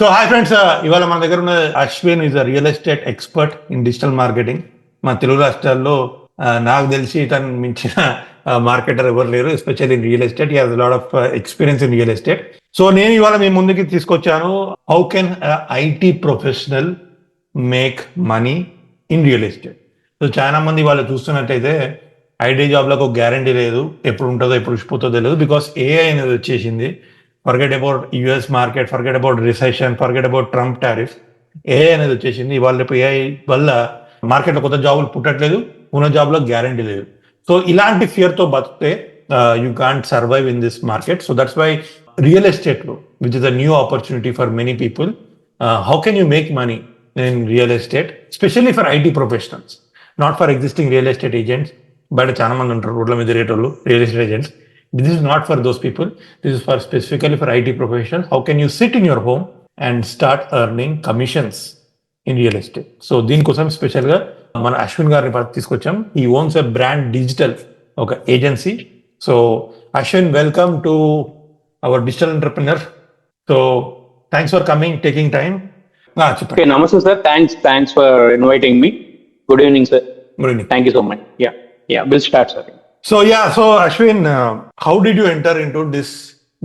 So hi friends, ఇవాళ మన దగ్గర ఉన్న Ashwin is a real estate expert in digital marketing. మన తెలుగు రాష్ట్రాల్లో నాకు తెలిసి ఇతను మించిన మార్కెటర్ ఎవరు లేరు, especially in real estate. Has lot of experience in real estate. So నేను ఇవాళ మీ ముందుకి తీసుకొచ్చాను, how can IT professional make money in real estate. So చాలా మంది వాళ్ళు చూస్తున్నట్టయితే ఐటీ జాబ్లకు ఒక గ్యారంటీ లేదు, ఎప్పుడు ఉంటుందో ఎప్పుడు ఉచిపోతుందో తెలియదు, బికాస్ ఏఐ అనేది వచ్చేసింది. Forget about US market, forget about recession, forget about Trump tariff. AI అనేది వచ్చేసింది. ఇవాళ రేపు ఏఐ వల్ల మార్కెట్లో కొత్త జాబులు పుట్టట్లేదు, ఉన్న జాబ్లో గ్యారంటీ లేదు. సో ఇలాంటి ఫియర్తో బతికితే you can't survive in this market. So that's why real ఎస్టేట్లో, which is a new opportunity for many people, how can you make money in real estate, specially for IT professionals, not for existing real estate agents. బయట చాలా మంది ఉంటారు రోడ్ల మీద తిరిగేటోళ్ళు, real estate agents. This is not for those people. This is for specifically for IT professionals. How can you sit in your home and start earning commissions in real estate? So దీనికోసం special గా మన అశ్విన్ గారిని తీసుకొచ్చాం. He owns a brand digital ఒక agency. So Ashwin, welcome to our digital entrepreneur. So thanks for coming, taking time. చెప్పండి. నమస్తే sir, thanks for inviting me. Good evening sir. Good evening. Thank you so much. Yeah will start sir. So Ashwin, how did you enter into this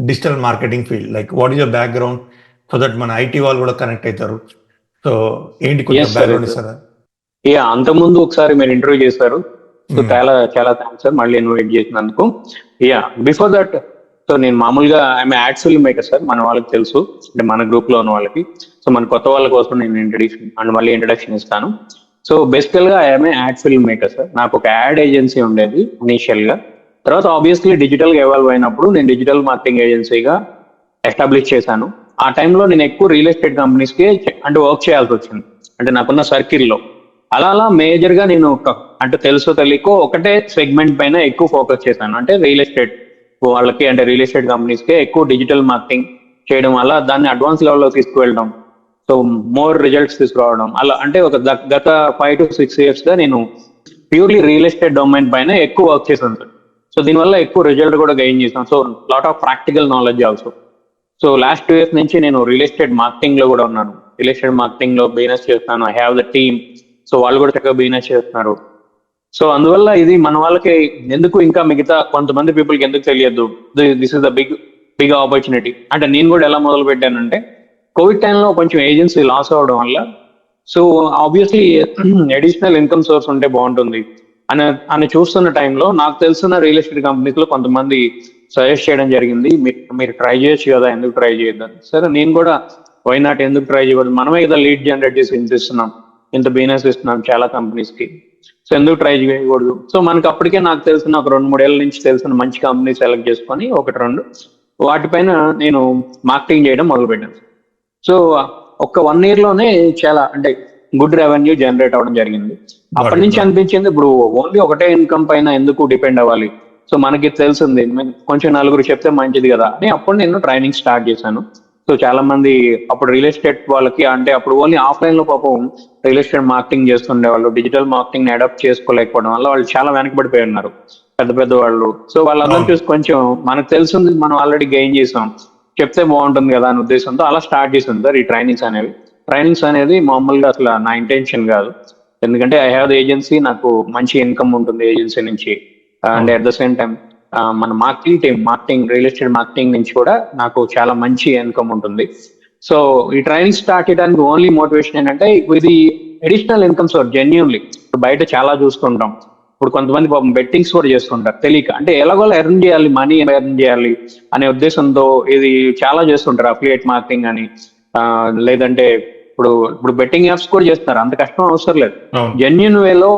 digital marketing field? Like, what is your background, so that మన IT వాళ్ళు కూడా connect అవుతారు? So ఏంటి కొంచెం background ఇస్తారా? అంతకుముందు ఒకసారి మీరు ఇంటర్వ్యూ చేశారు, సో చాలా థ్యాంక్స్ సార్ మళ్ళీ ఇన్వైట్ చేసినందుకు. బిఫోర్ దట్, సో నేను మామూలుగా I'm ad film maker sir. మన వాళ్ళకి తెలుసు, అంటే మన గ్రూప్ లో ఉన్న వాళ్ళకి. సో మన కొత్త వాళ్ళ కోసం నేను ఇంట్రడక్షన్ ఇస్తాను. సో బేసికల్ గా I'm ad film maker sir. నాకు ఒక యాడ్ ఏజెన్సీ ఉండేది ఇనీషియల్ గా. తర్వాత ఆబ్వియస్లీ డిజిటల్ గా ఎవాల్వ్ అయినప్పుడు నేను డిజిటల్ మార్కెటింగ్ ఏజెన్సీగా ఎస్టాబ్లిష్ చేశాను. ఆ టైంలో నేను ఎక్కువ రియల్ ఎస్టేట్ కంపెనీస్ కి అంటే వర్క్ చేయాల్సి వచ్చింది, అంటే నాకున్న సర్కిల్లో. అలా మేజర్ గా నేను అంటే తెలుసో తెలియకో ఒకటే సెగ్మెంట్ పైన ఎక్కువ ఫోకస్ చేశాను, అంటే రియల్ ఎస్టేట్ వాళ్ళకి, అంటే రియల్ ఎస్టేట్ కంపెనీస్ కి ఎక్కువ డిజిటల్ మార్కెటింగ్ చేయడం వల్ల దాన్ని అడ్వాన్స్ లెవెల్లో తీసుకువెళ్ళడం, సో మోర్ రిజల్ట్స్ తీసుకురావడం. అలా అంటే ఒక గత 5 to 6 years గా నేను ప్యూర్లీ రియల్ ఎస్టేట్ డొమైన్ పైన ఎక్కువ వర్క్ చేశాను సార్. సో దీనివల్ల ఎక్కువ రిజల్ట్ కూడా గెయిన్ చేశాను. So lot of practical knowledge also. So last 2 years నుంచి నేను రియల్ ఎస్టేట్ మార్కెటింగ్ లో కూడా ఉన్నాను. రియల్ ఎస్టేట్ మార్కెటింగ్ లో బిజినెస్ చేస్తాను. I have the team. So వాళ్ళు కూడా చక్కగా బిజినెస్ చేస్తున్నారు. సో అందువల్ల ఇది మన వాళ్ళకి ఎందుకు, ఇంకా మిగతా కొంతమంది పీపుల్కి ఎందుకు తెలియదు, this is the big opportunity. అంటే నేను కూడా ఎలా మొదలు పెట్టానంటే, కోవిడ్ టైంలో కొంచెం ఏజెన్సీ లాస్ అవ్వడం వల్ల, so obviously additional income source ఉంటే బాగుంటుంది అని చూస్తున్న టైంలో నాకు తెలిసిన రియల్ ఎస్టేట్ కంపెనీస్ లో కొంతమంది సజెస్ట్ చేయడం జరిగింది, మీరు ట్రై చేయొచ్చు కదా, ఎందుకు ట్రై చేయొద్దని. సరే నేను కూడా వై నాట్, ఎందుకు ట్రై చేయకూడదు, మనమే కదా లీడ్ జనరేట్ చేసి ఇస్తున్నాం, ఇంత బిజినెస్ ఇస్తున్నాం చాలా కంపెనీస్ కి, సో ఎందుకు ట్రై చేయకూడదు. సో మనకి అప్పటికే నాకు తెలిసిన ఒక 2-3 ఏళ్ళ నుంచి తెలిసిన మంచి కంపెనీ సెలెక్ట్ చేసుకొని 1-2 వాటిపైన నేను మార్కెటింగ్ చేయడం మొదలుపెట్టాను. సో ఒక 1 year లోనే చాలా అంటే గుడ్ రెవెన్యూ జనరేట్ అవ్వడం జరిగింది. అప్పటి నుంచి అనిపించింది, ఇప్పుడు ఓన్లీ ఒకటే ఇన్కమ్ పైన ఎందుకు డిపెండ్ అవ్వాలి, సో మనకి తెలిసింది కొంచెం నలుగురు చెప్తే మంచిది కదా అని అప్పుడు నేను ట్రైనింగ్ స్టార్ట్ చేశాను. సో చాలా మంది అప్పుడు రియల్ ఎస్టేట్ వాళ్ళకి, అంటే అప్పుడు ఓన్లీ ఆఫ్లైన్ లో పాపం రియల్ ఎస్టేట్ మార్కెటింగ్ చేస్తుండే వాళ్ళు డిజిటల్ మార్కెటింగ్ అడాప్ట్ చేసుకోలేకపోవడం వల్ల వాళ్ళు చాలా వెనకబడిపోయి ఉన్నారు, పెద్ద వాళ్ళు. సో వాళ్ళందరూ చూసి కొంచెం మనకు తెలిసింది మనం ఆల్రెడీ గెయిన్ చేసాం, చెప్తే బాగుంటుంది కదా అనే ఉద్దేశంతో అలా స్టార్ట్ చేసింది సార్ ఈ ట్రైనింగ్స్ అనేది మామూలుగా అసలు నా ఇంటెన్షన్ కాదు. ఎందుకంటే ఐ హ్యావ్ ద ఏజెన్సీ, నాకు మంచి ఇన్కమ్ ఉంటుంది ఏజెన్సీ నుంచి. And at the same time మన మార్కెటింగ్ రియల్ ఎస్టేట్ మార్కెటింగ్ నుంచి కూడా నాకు చాలా మంచి ఇన్కమ్ ఉంటుంది. సో ఈ ట్రైనింగ్ స్టార్ట్ చేయడానికి ఓన్లీ మోటివేషన్ ఏంటంటే, ఇది అడిషనల్ ఇన్కమ్ సోర్స్. జెన్యూన్లీ బయట చాలా చూస్తుంటాం, ఇప్పుడు కొంతమంది పాపం బెట్టింగ్స్ కూడా చేస్తుంటారు తెలియక, అంటే ఎలాగోలా ఎర్న్ చేయాలి, మనీ ఎర్న్ చేయాలి అనే ఉద్దేశంతో ఇది చాలా చేస్తుంటారు. అఫిలియేట్ మార్కెటింగ్ అని, లేదంటే ఇప్పుడు బెట్టింగ్ యాప్స్ కూడా చేస్తున్నారు, అంత కష్టం అవసరం లేదు. జెన్యూన్ వేలో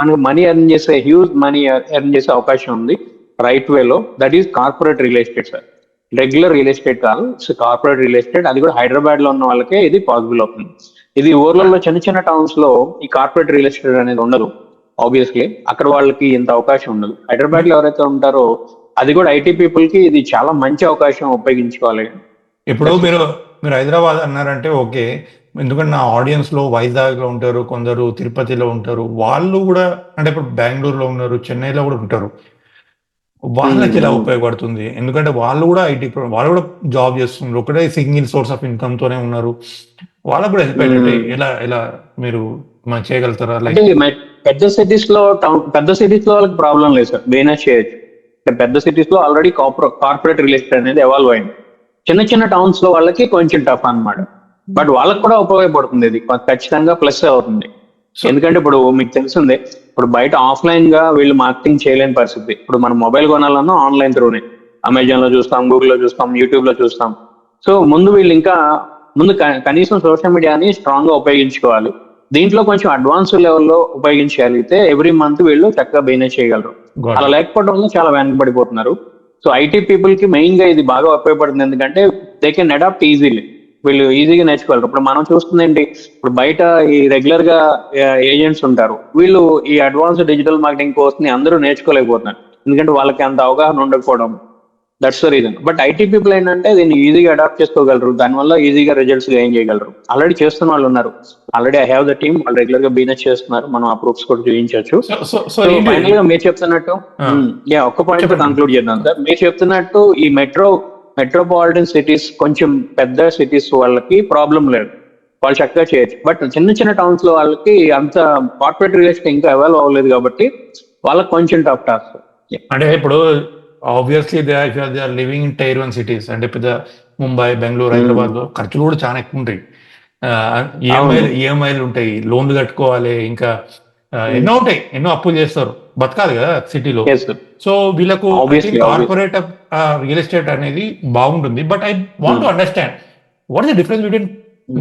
మనకు మనీ ఎర్న్ చేసే, హ్యూజ్ మనీ ఎర్న్ చేసే అవకాశం ఉంది రైట్ వేలో. That is corporate real estate sir. Regular real estate కాదు, సో కార్పొరేట్ రియల్ ఎస్టేట్. అది కూడా హైదరాబాద్ లో ఉన్న వాళ్ళకే ఇది పాసిబుల్ అవుతుంది. ఇది ఊర్లలో చిన్న టౌన్స్ లో ఈ కార్పొరేట్ రియల్ ఎస్టేట్ అనేది ఉండదు. ఆబ్వియస్లీ అక్కడ వాళ్ళకి ఇంత అవకాశం ఉండదు. హైదరాబాద్ లో ఎవరైతే ఉంటారో, అది కూడా ఐటీ పీపుల్ కి ఇది చాలా మంచి అవకాశం, ఉపయోగించుకోవాలి. ఇప్పుడు మీరు హైదరాబాద్ అన్నారంటే ఓకే, ఎందుకంటే నా ఆడియన్స్ లో వైజాగ్ లో ఉంటారు, కొందరు తిరుపతిలో ఉంటారు, వాళ్ళు కూడా అంటే ఇప్పుడు బెంగళూరులో ఉన్నారు, చెన్నైలో కూడా ఉంటారు. వాళ్ళకి ఎలా ఉపయోగపడుతుంది? ఎందుకంటే వాళ్ళు కూడా వాళ్ళు కూడా జాబ్ చేస్తున్నారు, ఒకటే సింగిల్ సోర్స్ ఆఫ్ ఇన్కమ్ తోనే ఉన్నారు. వాళ్ళకు కూడా హెల్ప్ అయ్యేటట్టు ఎలా ఎలా మీరు మనం చేయగలుగుతారా? అంటే పెద్ద సిటీస్ లో వాళ్ళకి ప్రాబ్లం లేదు సార్, బిజినెస్ చేయొచ్చు. అంటే పెద్ద సిటీస్ లో ఆల్రెడీ కార్పొరేట్ రియల్ ఎస్టేట్ అనేది ఎవాల్వ్ అయింది. చిన్న చిన్న టౌన్స్ లో వాళ్ళకి కొంచెం టఫ్ అన్నమాట. బట్ వాళ్ళకి కూడా ఉపయోగపడుతుంది, ఇది ఖచ్చితంగా ప్లస్ అవుతుంది. ఎందుకంటే ఇప్పుడు మీకు తెలిసిందే, ఇప్పుడు బయట ఆఫ్లైన్ గా వీళ్ళు మార్కెటింగ్ చేయలేని పరిస్థితి. ఇప్పుడు మనం మొబైల్ కొనాలన్నా ఆన్లైన్ త్రూనే, అమెజాన్ లో చూస్తాం, గూగుల్ లో చూస్తాం, యూట్యూబ్ లో చూస్తాం. సో ముందు వీళ్ళు ఇంకా కనీసం సోషల్ మీడియాని స్ట్రాంగ్ గా ఉపయోగించుకోవాలి. దీంట్లో కొంచెం అడ్వాన్స్ లెవెల్లో ఉపయోగించగలిగితే ఎవ్రీ మంత్ వీళ్ళు చక్కగా బిజినెస్ చేయగలరు. అలా లేకపోవడం వల్ల చాలా వెనకబడిపోతున్నారు. సో ఐటీ పీపుల్ కి మెయిన్ గా ఇది బాగా ఉపయోగపడుతుంది, ఎందుకంటే దే కెన్ అడాప్ట్ ఈజీలీ. వీళ్ళు ఈజీగా నేర్చుకోగలరు. ఇప్పుడు మనం చూస్తుందండి, ఇప్పుడు బయట ఈ రెగ్యులర్ గా ఏజెంట్స్ ఉంటారు, వీళ్ళు ఈ అడ్వాన్స్ డిజిటల్ మార్కెటింగ్ కోర్స్ ని అందరూ నేర్చుకోలేకపోతున్నారు, ఎందుకంటే వాళ్ళకి అంత అవగాహన ఉండకపోవడం. That's the reason. But IT people ఏంటంటే దీన్ని ఈజీగా అడాప్ట్ చేసుకోగలరు, దానివల్ల ఈజీగా రిజల్ట్స్ గెయిన్ చేయగలరు. ఆల్రెడీ చేస్తున్న వాళ్ళు ఉన్నారు. Already I have the team, వాళ్ళు రెగ్యులర్ గా బిజినెస్ చేస్తున్నారు. మనం ఆ ప్రూఫ్స్ కూడా చూపించవచ్చు. ఫైనల్ గా మీరు చెప్తున్నట్టు ఒక్క పాయింట్ కంక్లూడ్ చేద్దాం సార్. మీరు చెప్తున్నట్టు ఈ మెట్రోపాలిటన్ సిటీస్, కొంచెం పెద్ద సిటీస్ వాళ్ళకి ప్రాబ్లం లేదు, వాళ్ళు చక్కగా చేయొచ్చు. బట్ చిన్న చిన్న టౌన్స్ లో వాళ్ళకి అంత కార్పొరేట్ రియల్ ఎస్టేట్ ఇంకా అవాల్వ్ అవ్వలేదు కాబట్టి వాళ్ళకి కొంచెం టఫ్ టాస్క్. అంటే ఇప్పుడు obviously they are living in tier 1 cities, అంటే పెద్ద ముంబై, బెంగళూరు, హైదరాబాద్ లో ఖర్చులు కూడా చాలా ఎక్కువ ఉంటాయి. ఈఎంఐలు ఉంటాయి, లోన్లు కట్టుకోవాలి, ఇంకా ఎన్నో ఉంటాయి, ఎన్నో అప్పులు చేస్తారు, బతకాలి కదా సిటీలో. సో వీళ్ళకు కార్పొరేట్ రియల్ ఎస్టేట్ అనేది బాగుంటుంది. But I want to understand what is the difference between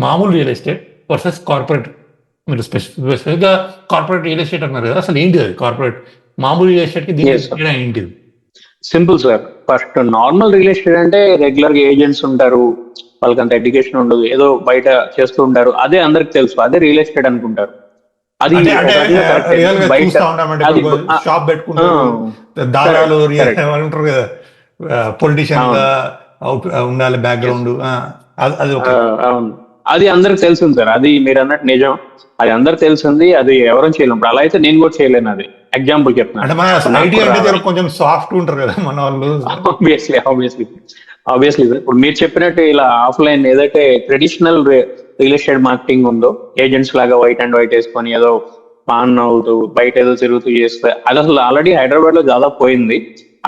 మామూలు రియల్ ఎస్టేట్ వర్సెస్ కార్పొరేట్. మీరు స్పెసిఫిక్ గా కార్పొరేట్ రియల్ ఎస్టేట్ అన్నారు కదా, అసలు ఏంటి అది కార్పొరేట్ మామూలు రియల్ ఎస్టేట్ కి దీనికి ఏంటిది? Simple sir. First normal real estate అంటే రెగ్యులర్ గా ఏజెంట్స్ ఉంటారు, వాళ్ళకి అంత ఎడ్యుకేషన్ ఉండదు, ఏదో బయట చేస్తూ ఉంటారు, అదే అందరికి తెలుసు, అదే రియల్ ఎస్టేట్ అనుకుంటారు. అది షాప్ పెట్టుకుంటారు, దారాలు ఉంటారు కదా, పొలిటీషియన్ గా ఉండాలి బ్యాక్గ్రౌండ్, అది అవును, అది అందరికి తెలిసింది సార్. అది మీరు అన్నట్టు నిజం, అది అందరికి తెలిసింది, అది ఎవరూ చేయలేము. అలా అయితే నేను కూడా చేయలేను. అది ఎగ్జాంపుల్ చెప్తున్నాను, కొంచెం సాఫ్ట్ ఉంటారు కదా మన వాళ్ళు. ఆబ్వియస్లీ ఇప్పుడు మీరు చెప్పినట్టు ఇలా ఆఫ్లైన్ ఏదైతే ట్రెడిషనల్ రియల్ ఎస్టేట్ మార్కెటింగ్ ఉందో, ఏజెంట్స్ లాగా వైట్ అండ్ వైట్ వేసుకొని ఏదో పాన్ అవుతూ బయట ఏదో తిరుగుతూ చేస్తే, అది అసలు ఆల్రెడీ హైదరాబాద్ లో దాదాపు పోయింది.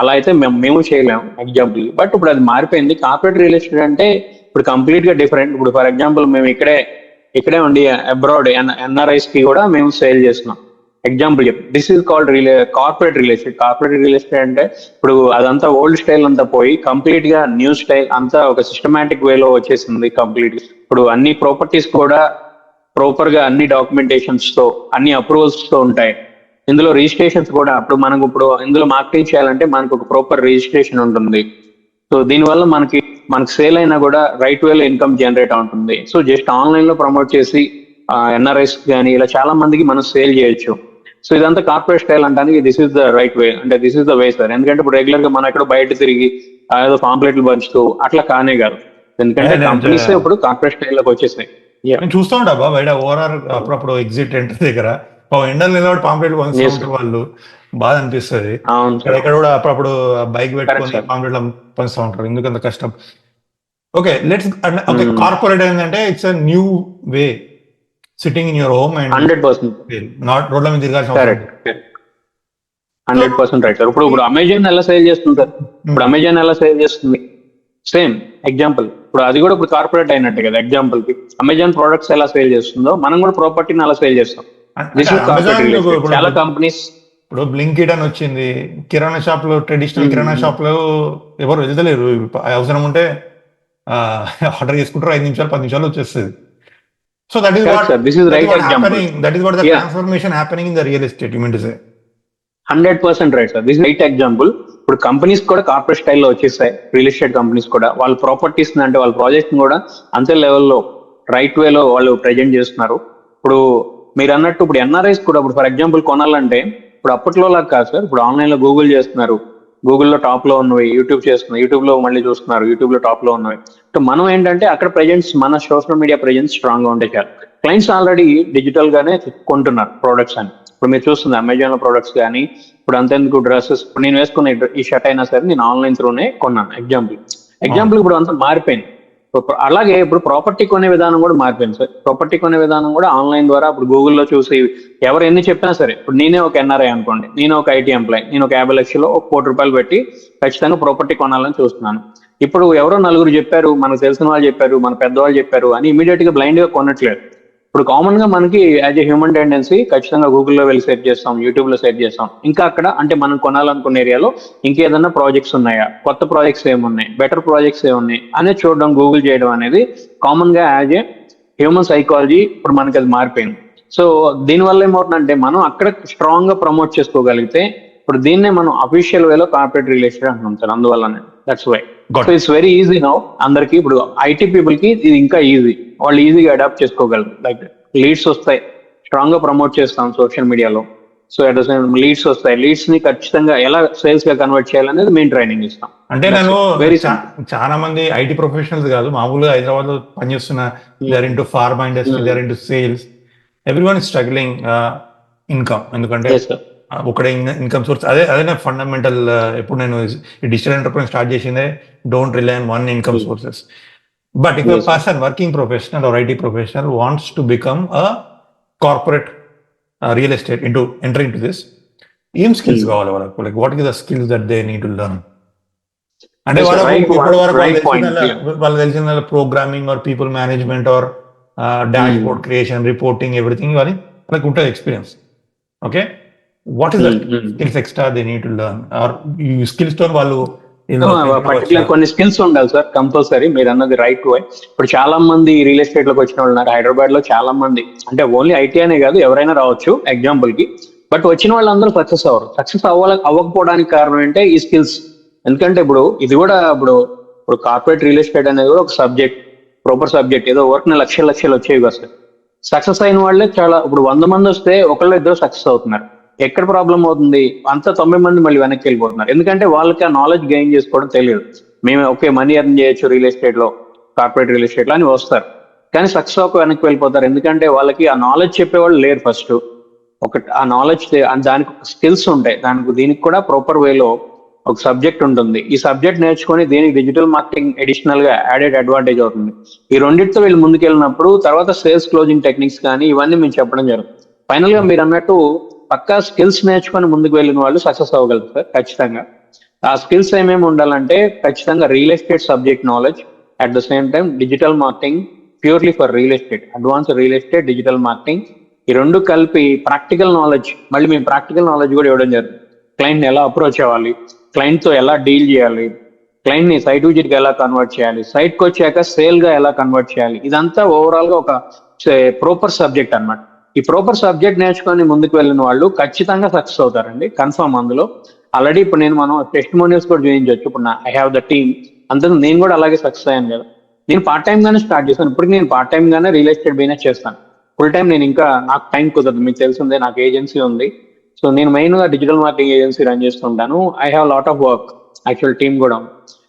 అలా అయితే మేము చేయలేము ఎగ్జాంపుల్. బట్ ఇప్పుడు అది మారిపోయింది. కార్పొరేట్ రియల్ ఎస్టేట్ అంటే ఇప్పుడు కంప్లీట్ గా డిఫరెంట్. ఇప్పుడు ఫర్ ఎగ్జాంపుల్ మేము ఇక్కడే ఉండి అబ్రాడ్ ఎన్ఆర్ఐస్ కి కూడా మేము సేల్ చేస్తున్నాం. Example this is called corporate real estate. Corporate real estate అంటే ఇప్పుడు అదంతా ఓల్డ్ స్టైల్ అంతా పోయి కంప్లీట్ గా న్యూ స్టైల్, అంతా ఒక సిస్టమాటిక్ వేలో వచ్చేసింది కంప్లీట్. ఇప్పుడు అన్ని ప్రాపర్టీస్ కూడా ప్రాపర్ గా అన్ని డాక్యుమెంటేషన్స్ తో, అన్ని అప్రూవల్స్ తో ఉంటాయి. ఇందులో రిజిస్ట్రేషన్స్ కూడా ఇప్పుడు ఇందులో మార్కెటింగ్ చేయాలంటే మనకు ఒక ప్రాపర్ రిజిస్ట్రేషన్ ఉంటుంది. సో దీనివల్ల మనకి సేల్ అయినా కూడా రైట్ వేలో ఇన్కమ్ జనరేట్ అవుతుంది. సో జస్ట్ ఆన్లైన్ లో ప్రమోట్ చేసి ఎన్ఆర్ఐస్ కానీ ఇలా చాలా మందికి మనం సేల్ చేయొచ్చు. సో ఇదంతా కార్పొరేట్ స్టైల్ అంటానికి this is the right way, అంటే this is the way sir. ఎందుకంటే ఇప్పుడు రెగ్యులర్ గా మనం ఎక్కడ బయట తిరిగి ఏదో పాంప్లెట్లు పంచుతూ అట్లా కానే కాదు, ఎందుకంటే కంపెనీస్ ఇప్పుడు కార్పొరేట్ స్టైల్ లోకి వచ్చేసాయి. చూస్తూ ఉంటా బయట ఓవరాల్ అప్పుడప్పుడు ఎగ్జిట్ ఎంట్రీ దగ్గర ఎండలు నిలబడి పాంప్లెట్లు పంచుతూ వాళ్ళు, బాధ అనిపిస్తుంది. ఇక్కడ కూడా అప్పుడప్పుడు బైక్ పెట్టుకొని పాంప్లెట్లు పంచుతూ ఉంటారు, ఎందుకంత కష్టం. ఓకే, కార్పొరేట్ ఏంటంటే it's a new way sitting in your home and 100% not రోడ్ల మీద తిరగాల్సిన 100% రైట్ సార్. ఇప్పుడు అమెజాన్ ఎలా సేల్ చేస్తుంది సార్? ఇప్పుడు అమెజాన్ ఎలా సేల్ చేస్తుంది? Same example. ఇప్పుడు అది కూడా ఇప్పుడు కార్పొరేట్ అయినట్టే కదా. ఎగ్జాంపుల్ కి అమెజాన్ ప్రొడక్ట్స్ ఎలా సేల్ చేస్తుందో మనం కూడా ప్రాపర్టీని అలా సేల్ చేస్తాం. చాలా కంపెనీస్ ఇప్పుడు బ్లింకిట్ అని వచ్చింది, కిరాణా షాప్ లో, ట్రెడిషనల్ కిరాణా షాప్ లో ఎవరు వెళ్తలేరు. అవసరం ఉంటే ఆర్డర్ చేసుకుంటారు, 5 నిమిషాలు 10 నిమిషాలు వచ్చేస్తుంది. So that is what this is right happening. That is what the transformation happening in the real estate, you mean to say? 100% right sir. This is right example. ఇప్పుడు companies కూడా కార్పొరేట్ స్టైల్లో వచ్చేసాయి. Real estate companies కూడా వాళ్ళ properties అంటే వాళ్ళ project కూడా అంతే లెవెల్లో రైట్ వేలో వాళ్ళు ప్రజెంట్ చేస్తున్నారు. ఇప్పుడు మీరు అన్నట్టు ఇప్పుడు ఎన్ఆర్ఐస్ కూడా ఇప్పుడు ఫర్ ఎగ్జాంపుల్ కొనాలంటే ఇప్పుడు అప్పట్లో లాగా కాదు సార్. ఇప్పుడు ఆన్లైన్ లో గూగుల్ చేస్తున్నారు, గూగుల్లో టాప్ లో ఉన్నవి, యూట్యూబ్ చేస్తున్నారు, యూట్యూబ్ లో మళ్ళీ చూస్తున్నారు, యూట్యూబ్ లో టాప్ లో ఉన్నవి. మనం ఏంటంటే అక్కడ ప్రెజెన్స్, మన సోషల్ మీడియా ప్రెజెన్స్ స్ట్రాంగ్ గా ఉంటే చాలు. క్లయింట్స్ ఆల్రెడీ డిజిటల్ గానే కొంటున్నారు ప్రోడక్ట్స్ అని. ఇప్పుడు మీరు చూస్తుంది అమెజాన్ ప్రొడక్ట్స్ కానీ, ఇప్పుడు అంతెందుకు డ్రెస్సెస్, ఇప్పుడు నేను వేసుకున్న ఈ షర్ట్ అయినా సరే నేను ఆన్లైన్ త్రూనే కొన్నాను. ఎగ్జాంపుల్ ఇప్పుడు అంతా మారిపోయింది. అలాగే ఇప్పుడు ప్రాపర్టీ కొనే విధానం కూడా మారిపోయింది సార్. ప్రాపర్టీ కొనే విధానం కూడా ఆన్లైన్ ద్వారా ఇప్పుడు గూగుల్లో చూసి ఎవరు ఎన్ని చెప్పినా సరే, ఇప్పుడు నేనే ఒక ఎన్ఆర్ఐ అనుకోండి, నేను ఒక ఐటీ ఎంప్లాయ్, నేను ఒక 50 లక్షలు ఒక ₹1,00,00,000 పెట్టి ఖచ్చితంగా ప్రాపర్టీ కొనాలని చూస్తున్నాను. ఇప్పుడు ఎవరో నలుగురు చెప్పారు, మనకు తెలిసిన వాళ్ళు చెప్పారు, మన పెద్దవాళ్ళు చెప్పారు అని ఇమీడియట్ గా బ్లైండ్ గా కొనట్లేదు. ఇప్పుడు కామన్ గా మనకి యాజ్ ఎ హ్యూమన్ టెండెన్సీ ఖచ్చితంగా గూగుల్లో వెళ్ళి సెర్చ్ చేస్తాం, యూట్యూబ్ లో సెర్చ్ చేస్తాం. ఇంకా అక్కడ అంటే మనం కొనాలనుకున్న ఏరియాలో ఇంకేదన్నా ప్రాజెక్ట్స్ ఉన్నాయా, కొత్త ప్రాజెక్ట్స్ ఏమున్నాయి, బెటర్ ప్రాజెక్ట్స్ ఏమున్నాయి అనేది చూడడం, గూగుల్ చేయడం అనేది కామన్ గా యాజ్ ఏ హ్యూమన్ సైకాలజీ ఇప్పుడు మనకి అది మారిపోయింది. సో దీనివల్ల ఏమవుతుందంటే మనం అక్కడ స్ట్రాంగ్ గా ప్రమోట్ చేసుకోగలిగితే ఇప్పుడు దీన్నే మనం అఫీషియల్ వేలో కార్పొరేట్ రిలేషన్ అంటున్నాం సార్. అందువల్లనే that's why. So it's very easy now. అందరికి ఇప్పుడు ఐటీ పీపుల్ కి ఇది ఇంకా ఈజీ, వాళ్ళు ఈజీగా అడాప్ట్ చేసుకోగలరు. లైక్ లీడ్స్ వస్తాయి, స్ట్రాంగ్ గా ప్రమోట్ చేస్తాం సోషల్ మీడియాలో. So at the same leads వస్తాయి, లీడ్స్ ని ఖచ్చితంగా ఎలా సేల్స్ గా కన్వర్ట్ చేయాలనేది మేము ట్రైనింగ్ ఇస్తాం. అంటే నేను చాలా మంది ఐటీ ప్రొఫెషనల్స్ కాదు, మామూలుగా హైదరాబాద్ లో పనిచేస్తున్న, they are into pharma industry, they are into sales, everyone is struggling income. ఎందుకంటే ఒకటే ఇన్కమ్ సోర్స్ అదే ఫండమెంటల్. ఎప్పుడు నేను డిజిటల్ ఎంటర్ప్రైజ్ స్టార్ట్ చేసిందే don't rely on one income sources. But if a person working professional or IT professional wants to become a corporate real estate enter into this, ఏం skills కావాలి వాళ్ళకు? Like what is the skills that they need to learn? అంటే వాళ్ళు తెలిసిన programming or people management or dashboard creation, reporting, everything వాళ్ళకి ఉంటుంది experience. Okay, what is the skills extra they need to learn? Or ఈ skills తో వాళ్ళు particular కొన్ని skills ఉండాలి సార్ కంపల్సరీ. మీరు అన్నది రైట్ వే. ఇప్పుడు చాలా మంది రియల్ ఎస్టేట్ లోకి వచ్చిన వాళ్ళు ఉన్నారు హైదరాబాద్ లో. చాలా మంది అంటే ఓన్లీ ఐటీ అనే కాదు, ఎవరైనా రావచ్చు ఎగ్జాంపుల్ కి. బట్ వచ్చిన వాళ్ళందరూ సక్సెస్ అవ్వరు. సక్సెస్ అవ్వకపోవడానికి కారణం ఏంటంటే ఈ స్కిల్స్. ఎందుకంటే ఇప్పుడు ఇది కూడా ఇప్పుడు కార్పొరేట్ రియల్ ఎస్టేట్ అనేది కూడా ఒక సబ్జెక్ట్, ప్రాపర్ సబ్జెక్ట్. ఏదో వర్క్ లక్షలు వచ్చేవి కదా సార్. సక్సెస్ అయిన వాళ్ళే చాలా, ఇప్పుడు 100 మంది వస్తే ఒకళ్ళు ఇద్దరు సక్సెస్ అవుతున్నారు. ఎక్కడ ప్రాబ్లం అవుతుంది? అంతా 90 మంది మళ్ళీ వెనక్కి వెళ్ళిపోతున్నారు. ఎందుకంటే వాళ్ళకి ఆ నాలెడ్జ్ గెయిన్ చేసుకోవడం తెలియదు. మేము ఓకే మనీ ఎర్న్ చేయొచ్చు రియల్ ఎస్టేట్ లో, కార్పొరేట్ రియల్ ఎస్టేట్ లో అని వస్తారు, కానీ సక్సెస్ అవ్వక వెనక్కి వెళ్ళిపోతారు. ఎందుకంటే వాళ్ళకి ఆ నాలెడ్జ్ చెప్పేవాళ్ళు లేరు ఫస్ట్. ఆ నాలెడ్జ్ దానికి స్కిల్స్ ఉంటాయి, దీనికి కూడా ప్రాపర్ వేలో ఒక సబ్జెక్ట్ ఉంటుంది. ఈ సబ్జెక్ట్ నేర్చుకొని దీనికి డిజిటల్ మార్కెటింగ్ అడిషనల్ గా యాడెడ్ అడ్వాంటేజ్ అవుతుంది. ఈ రెండింటితో వీళ్ళు ముందుకెళ్ళినప్పుడు తర్వాత సేల్స్ క్లోజింగ్ టెక్నిక్స్ కానీ ఇవన్నీ మేము చెప్పడం జరుగుతుంది. ఫైనల్ గా మీరు అన్నట్టు పక్కా స్కిల్స్ నేర్చుకొని ముందుకు వెళ్ళిన వాళ్ళు సక్సెస్ అవ్వగలుగుతారు ఖచ్చితంగా. ఆ స్కిల్స్ ఏమేమి ఉండాలంటే ఖచ్చితంగా real estate subject knowledge, at the same time digital marketing purely for real estate, advance real estate, digital marketing, ఈ రెండు కలిపి ప్రాక్టికల్ నాలెడ్జ్. మళ్ళీ మేము ప్రాక్టికల్ నాలెడ్జ్ కూడా ఇవ్వడం జరుగుతుంది. క్లయింట్ ని ఎలా అప్రోచ్ అవ్వాలి, క్లయింట్ తో ఎలా డీల్ చేయాలి, క్లయింట్ ని సైట్ విజిట్ గా ఎలా కన్వర్ట్ చేయాలి, సైట్ కి వచ్చాక సేల్ గా ఎలా కన్వర్ట్ చేయాలి, ఇదంతా ఓవరాల్ గా ఒక ప్రాపర్ సబ్జెక్ట్ అన్నమాట. ఈ ప్రాపర్ సబ్జెక్ట్ నేర్చుకొని ముందుకు వెళ్ళిన వాళ్ళు ఖచ్చితంగా సక్సెస్ అవుతారండి, కన్ఫర్మ్. అందులో ఆల్రెడీ ఇప్పుడు మనం టెస్టిమోనియల్స్ కూడా చూపించవచ్చు. ఇప్పుడు ఐ హ్యావ్ ద టీమ్ అంతా. నేను కూడా అలాగే సక్సెస్ అయ్యాను కదా. నేను పార్ట్ టైం గానే స్టార్ట్ చేశాను. ఇప్పటికి నేను పార్ట్ టైం గానే రియల్ ఎస్టేట్ బిజినెస్ చేస్తాను. ఫుల్ టైం నేను ఇంకా నాకు టైం కుదరదు. మీకు తెలిసిందే నాకు ఏజెన్సీ ఉంది. సో నేను మెయిన్ గా డిజిటల్ మార్కెటింగ్ ఏజెన్సీ రన్ చేస్తుంటాను. I have lot of work, actual team కూడా.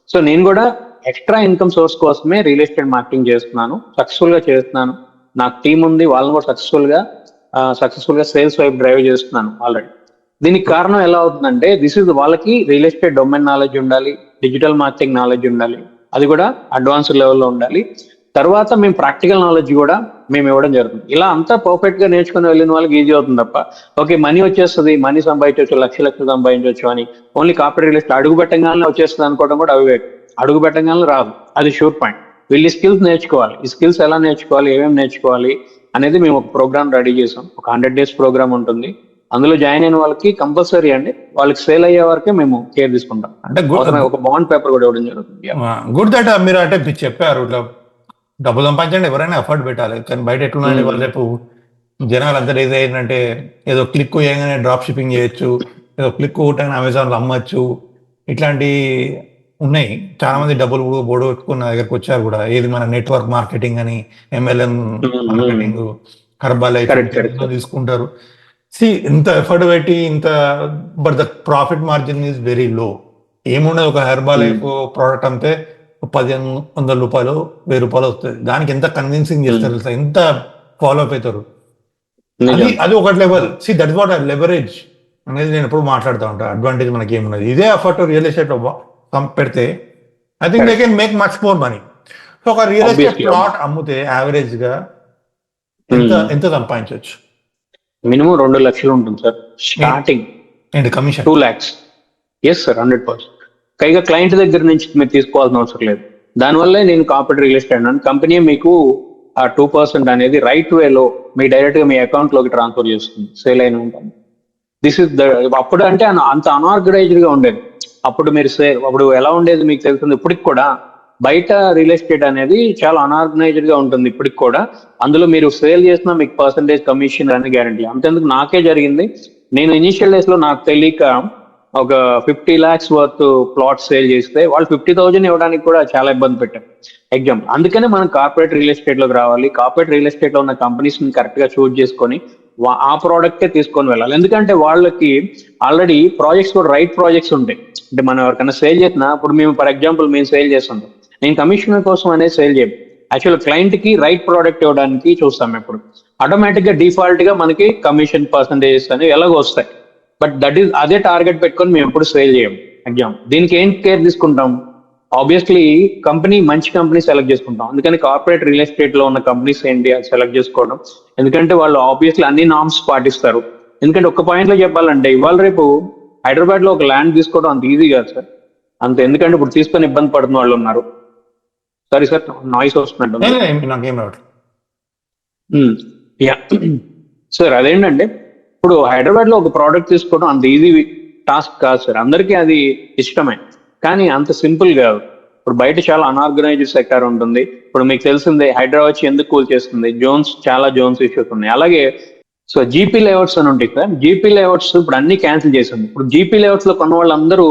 సో నేను కూడా ఎక్స్ట్రా ఇన్కమ్ సోర్స్ కోసమే రియల్ ఎస్టేట్ మార్కెటింగ్ చేస్తున్నాను, సక్సెస్ఫుల్ గా చేస్తున్నాను. నాకు టీం ఉంది, వాళ్ళని కూడా సక్సెస్ఫుల్ గా సేల్స్ వైపు డ్రైవ్ చేస్తున్నాను ఆల్రెడీ. దీనికి కారణం ఎలా అవుతుందంటే వాళ్ళకి రియల్ ఎస్టేట్ డొమైన్ నాలెడ్జ్ ఉండాలి, డిజిటల్ మార్కెటింగ్ నాలెడ్జ్ ఉండాలి, అది కూడా అడ్వాన్స్ లెవెల్లో ఉండాలి. తర్వాత మేము ప్రాక్టికల్ నాలెడ్జ్ కూడా మేము ఇవ్వడం జరుగుతుంది. ఇలా అంతా పర్ఫెక్ట్ గా నేర్చుకుని వెళ్ళిన వాళ్ళకి ఈజీ అవుతుంది తప్ప ఓకే మనీ వచ్చేస్తుంది, మనీ సంపాదించవచ్చు, లక్షలు సంపాదించవచ్చు అని ఓన్లీ కార్పొరేట్ రియల్ ఎస్టేట్ అడుగు పెట్టగానే వచ్చేస్తుంది అనుకోవడం కూడా అవివేక్. అడుగు పెట్టగానే రాదు, అది షూర్ పాయింట్. వీళ్ళు స్కిల్స్ నేర్చుకోవాలి. ఈ స్కిల్స్ ఎలా నేర్చుకోవాలి, ఏమేమి నేర్చుకోవాలి అనేది మేము ఒక ప్రోగ్రామ్ రెడీ చేసాం. ఒక 100 days ప్రోగ్రామ్ ఉంటుంది. అందులో జాయిన్ అయిన వాళ్ళకి కంపల్సరీ అండి, వాళ్ళకి సేల్ అయ్యే వరకే మేము కేర్ తీసుకుంటాం. అంటే ఒక బాండ్ పేపర్ కూడా ఇవ్వడం జరుగుతుంది. గుడ్ దట్ మీరు అంటే చెప్పారు ఇట్లా డబ్బులు సంపాదించండి, ఎవరైనా ఎఫర్ట్ పెట్టాలి. కానీ బయట ఎట్లున్నాయి వాళ్ళు రేపు జనాలు అంతా రేజ్ అయ్యిందంటే ఏదో క్లిక్ చేయగానే డ్రాప్ షిప్పింగ్ చేయొచ్చు, ఏదో క్లిక్ ఒకటైనా అమెజాన్లో అమ్మచ్చు, ఇట్లాంటి ఉన్నాయి. చాలా మంది డబ్బులు బోర్డు పెట్టుకున్న దగ్గరకు వచ్చారు కూడా. ఏది మన నెట్వర్క్ మార్కెటింగ్ అని, MLM మార్కెటింగ్, హర్బల్ తీసుకుంటారు. ఇంత ఎఫర్ట్ పెట్టి but the profit margin is very low. ఏమున్నది ఒక హెర్బల్ లైఫ్ ప్రోడక్ట్ అంతే ₹1,500 ₹1,000 వస్తుంది. దానికి ఎంత కన్విన్సింగ్ చేస్తారు, ఎంత ఫాలో అప్ అవుతారు. అది ఒక level. See that what leverage అనేది నేను ఎప్పుడు మాట్లాడుతూ ఉంటాను. అడ్వాంటేజ్ మనకి ఏమున్నది, ఇదే ఎఫర్ట్ రియల్ ఎస్టేట్ లో పెడితే I think they can make much more money. So ఒక రియల్ ఎస్టేట్ ప్లాట్ అమ్మితే యావరేజ్ గా ఎంత సంపాదించవచ్చు? మినిమం 2 లక్షలు ఉంటుంది sir starting. And commission 2 lakhs. Yes sir, 100%. పైగా క్లయింట్ దగ్గర నుంచి మీరు తీసుకోవాల్సిన అవసరం లేదు. దానివల్లే నేను కార్పొరేట్ రియల్ ఎస్టేట్ అన్నాను. కంపెనీ మీకు ఆ 2% అనేది రైట్ వేలో మీ డైరెక్ట్ గా మీ అకౌంట్ లోకి ట్రాన్స్ఫర్ చేస్తుంది సేల్ అయిన ఉంటుంది. దిస్ ఇస్ ద అప్పుడు అంటే అంత అన్ఆర్గనైజ్డ్ గా ఉండేది. అప్పుడు మీరు అప్పుడు ఎలా ఉండేది మీకు తెలుస్తుంది. ఇప్పటికి కూడా బయట రియల్ ఎస్టేట్ అనేది చాలా అన్ఆర్గనైజ్డ్ గా ఉంటుంది ఇప్పటికి కూడా. అందులో మీరు సేల్ చేసినా మీకు పర్సంటేజ్ కమిషన్ అని గ్యారంటీ. అంతేందుకు నాకే జరిగింది. నేను ఇనిషియల్ డేస్ లో నాకు తెలియక ఒక 50 lakhs వర్త్ ప్లాట్ సేల్ చేస్తే వాళ్ళు 50,000 ఇవ్వడానికి కూడా చాలా ఇబ్బంది పెట్టారు ఎగ్జాంపుల్. అందుకనే మనం కార్పొరేట్ రియల్ ఎస్టేట్ లోకి రావాలి. కార్పొరేట్ రియల్ ఎస్టేట్ లో ఉన్న కంపెనీస్ ని కరెక్ట్ గా చూస్ చేసుకొని ఆ ప్రోడక్టే తీసుకొని వెళ్ళాలి. ఎందుకంటే వాళ్ళకి ఆల్రెడీ ప్రాజెక్ట్స్ కూడా రైట్ ప్రాజెక్ట్స్ ఉంటాయి. అంటే మనం ఎవరికైనా సేల్ చేసినా, ఇప్పుడు మేము ఫర్ ఎగ్జాంపుల్ మేము సేల్ చేస్తుంటాం, నేను కమిషన్ కోసం అనేది సేల్ చేయం. యాక్చువల్ క్లయింట్ కి రైట్ ప్రోడక్ట్ ఇవ్వడానికి చూస్తాం. ఎప్పుడు ఆటోమేటిక్ గా డిఫాల్ట్ గా మనకి కమిషన్ పర్సంటేజెస్ అనేవి ఎలాగో వస్తాయి. బట్ అదే టార్గెట్ పెట్టుకొని మేము ఎప్పుడు సేల్ చేయం ఎగ్జామ్. దీనికి ఏం కేర్ తీసుకుంటాం? ఆబ్వియస్లీ కంపెనీ మంచి కంపెనీ సెలెక్ట్ చేసుకుంటాం. అందుకని కార్పొరేట్ రియల్ ఎస్టేట్ లో ఉన్న కంపెనీస్ ఏంటి అది సెలెక్ట్ చేసుకోవడం. ఎందుకంటే వాళ్ళు ఆబ్వియస్లీ అన్ని నామ్స్ పాటిస్తారు. ఎందుకంటే ఒక పాయింట్ లో చెప్పాలంటే ఇవాళ రేపు హైదరాబాద్ లో ఒక ల్యాండ్ తీసుకోవడం అంత ఈజీ కాదు సార్. అంత ఎందుకంటే ఇప్పుడు తీసుకొని ఇబ్బంది పడుతున్న వాళ్ళు ఉన్నారు. సారీ సార్, నాయిస్ వస్తున్నట్టు. సార్ అదేంటంటే ఇప్పుడు హైదరాబాద్ లో ఒక ప్రోడక్ట్ తీసుకోవడం అంత ఈజీ టాస్క్ కాదు సార్. అందరికీ అది ఇష్టమే, కానీ అంత సింపుల్ కాదు. ఇప్పుడు బయట చాలా అన్ఆర్గనైజ్డ్ సెక్టర్ ఉంటుంది. ఇప్పుడు మీకు తెలిసిందే హైదరాబాద్ ఎందుకు కూల్ చేస్తుంది, చాలా జోన్స్ ఇష్యూస్ ఉన్నాయి. అలాగే సో జీపీ లేఅవుట్స్ అని ఉంటాయి సార్. జీపీ లేఅవుట్స్ ఇప్పుడు అన్ని క్యాన్సిల్ చేసింది. ఇప్పుడు జీపీ లేఅవుట్స్ లో కొన్న వాళ్ళందరూ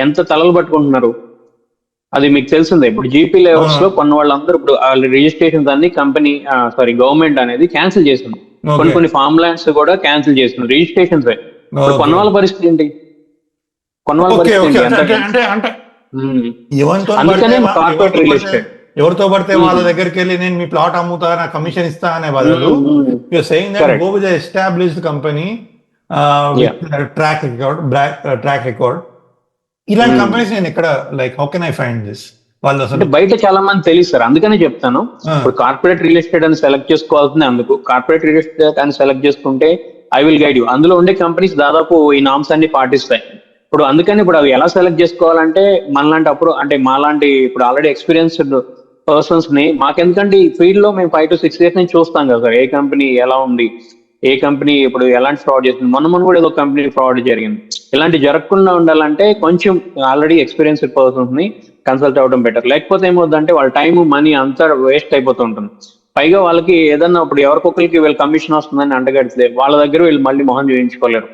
ఎంత తలలు పట్టుకుంటున్నారు అది మీకు తెలిసిందే. ఇప్పుడు జీపీ లేఅవుట్స్ లో కొన్న వాళ్ళందరూ ఇప్పుడు రిజిస్ట్రేషన్స్ అన్ని గవర్నమెంట్ అనేది క్యాన్సిల్ చేసింది. కొన్ని ఫార్మ్ ల్యాండ్స్ కూడా క్యాన్సిల్ చేసింది రిజిస్ట్రేషన్స్. ఇప్పుడు కొన్న వాళ్ళ పరిస్థితి ఏంటి? అందుకనే కార్పొరేట్ రియల్ ఎస్టేట్ ఎవరితో పడితే వాళ్ళ దగ్గరికి వెళ్ళి నేను మీ ప్లాట్ అమ్ముతా నా కమిషన్ ఇస్తా అనే బదులు go with established company track record. ఇలాంటి కంపెనీస్ నేను ఎక్కడ how can I find this? వాళ్ళు అసలు బయట చాలా మంది తెలియదు సార్. అందుకనే చెప్తాను, ఇప్పుడు కార్పొరేట్ రియల్ ఎస్టేట్ అని సెలెక్ట్ చేసుకోవాల్సింది. అందుకు కార్పొరేట్ రియల్ ఎస్టేట్ అని సెలెక్ట్ చేసుకుంటే ఐ విల్ గైడ్ యూ. అందులో ఉండే కంపెనీస్ దాదాపు ఈ నామ్స్ అన్ని పాటిస్తాయి. ఇప్పుడు అందుకని ఇప్పుడు అవి ఎలా సెలెక్ట్ చేసుకోవాలంటే మనలాంటి మాలాంటి ఇప్పుడు ఆల్రెడీ ఎక్స్పీరియన్స్డ్ పర్సన్స్ ని మాకెందుకంటే ఈ ఫీల్డ్ లో మేము 5 to 6 years నుంచి చూస్తాం కదా సార్. ఏ కంపెనీ ఎలా ఉంది, ఏ కంపెనీ ఇప్పుడు ఎలాంటి ఫ్రాడ్ చేస్తుంది. మొన్న కూడా ఏదో కంపెనీ ఫ్రాడ్ జరిగింది. ఇలాంటి జరగకుండా ఉండాలంటే కొంచెం ఆల్రెడీ ఎక్స్పీరియన్స్డ్ పర్సన్స్ ని కన్సల్ట్ అవ్వడం బెటర్. లేకపోతే ఏమవుతుందంటే వాళ్ళ టైం మనీ అంతా వేస్ట్ అయిపోతూ ఉంటుంది. పైగా వాళ్ళకి ఏదన్నా ఇప్పుడు ఎవరికొకరికి వీళ్ళ కమిషన్ వస్తుందని అంటగడితే వాళ్ళ దగ్గర వీళ్ళు మళ్ళీ మొహం చూపించుకోలేరు.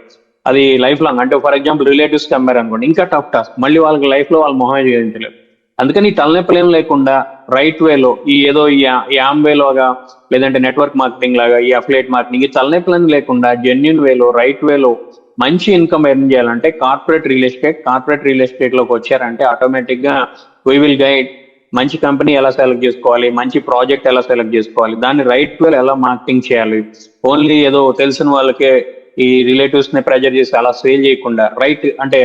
అది లైఫ్ లాంగ్. అంటే ఫర్ ఎగ్జాంపుల్ రిలేటివ్స్ కి అమ్మారు అనుకోండి, ఇంకా టఫ్ టాస్క్. మళ్ళీ వాళ్ళకి లైఫ్ లో వాళ్ళ మొహం చూపించలేరు. అందుకని ఈ తలనొప్పులేం లేకుండా రైట్ వేలో ఈ యామ్ వేలోగా లేదంటే నెట్వర్క్ మార్కెటింగ్ లాగా ఈ అఫిలియేట్ మార్కెటింగ్ ఈ తలనొప్పులని లేకుండా జెన్యున్ వేలో రైట్ వేలో మంచి ఇన్కమ్ ఎర్న్ చేయాలంటే కార్పొరేట్ రియల్ ఎస్టేట్ లోకి వచ్చారంటే ఆటోమేటిక్ గా వీ విల్ గైడ్. మంచి కంపెనీ ఎలా సెలెక్ట్ చేసుకోవాలి, మంచి ప్రాజెక్ట్ ఎలా సెలెక్ట్ చేసుకోవాలి, దాన్ని రైట్ వేలో ఎలా మార్కెటింగ్ చేయాలి. ఓన్లీ ఏదో తెలిసిన వాళ్ళకే ఈ రిలేటివ్స్ ని ప్రెజర్ చేసి అలా సేల్ చేయకుండా రైట్ అంటే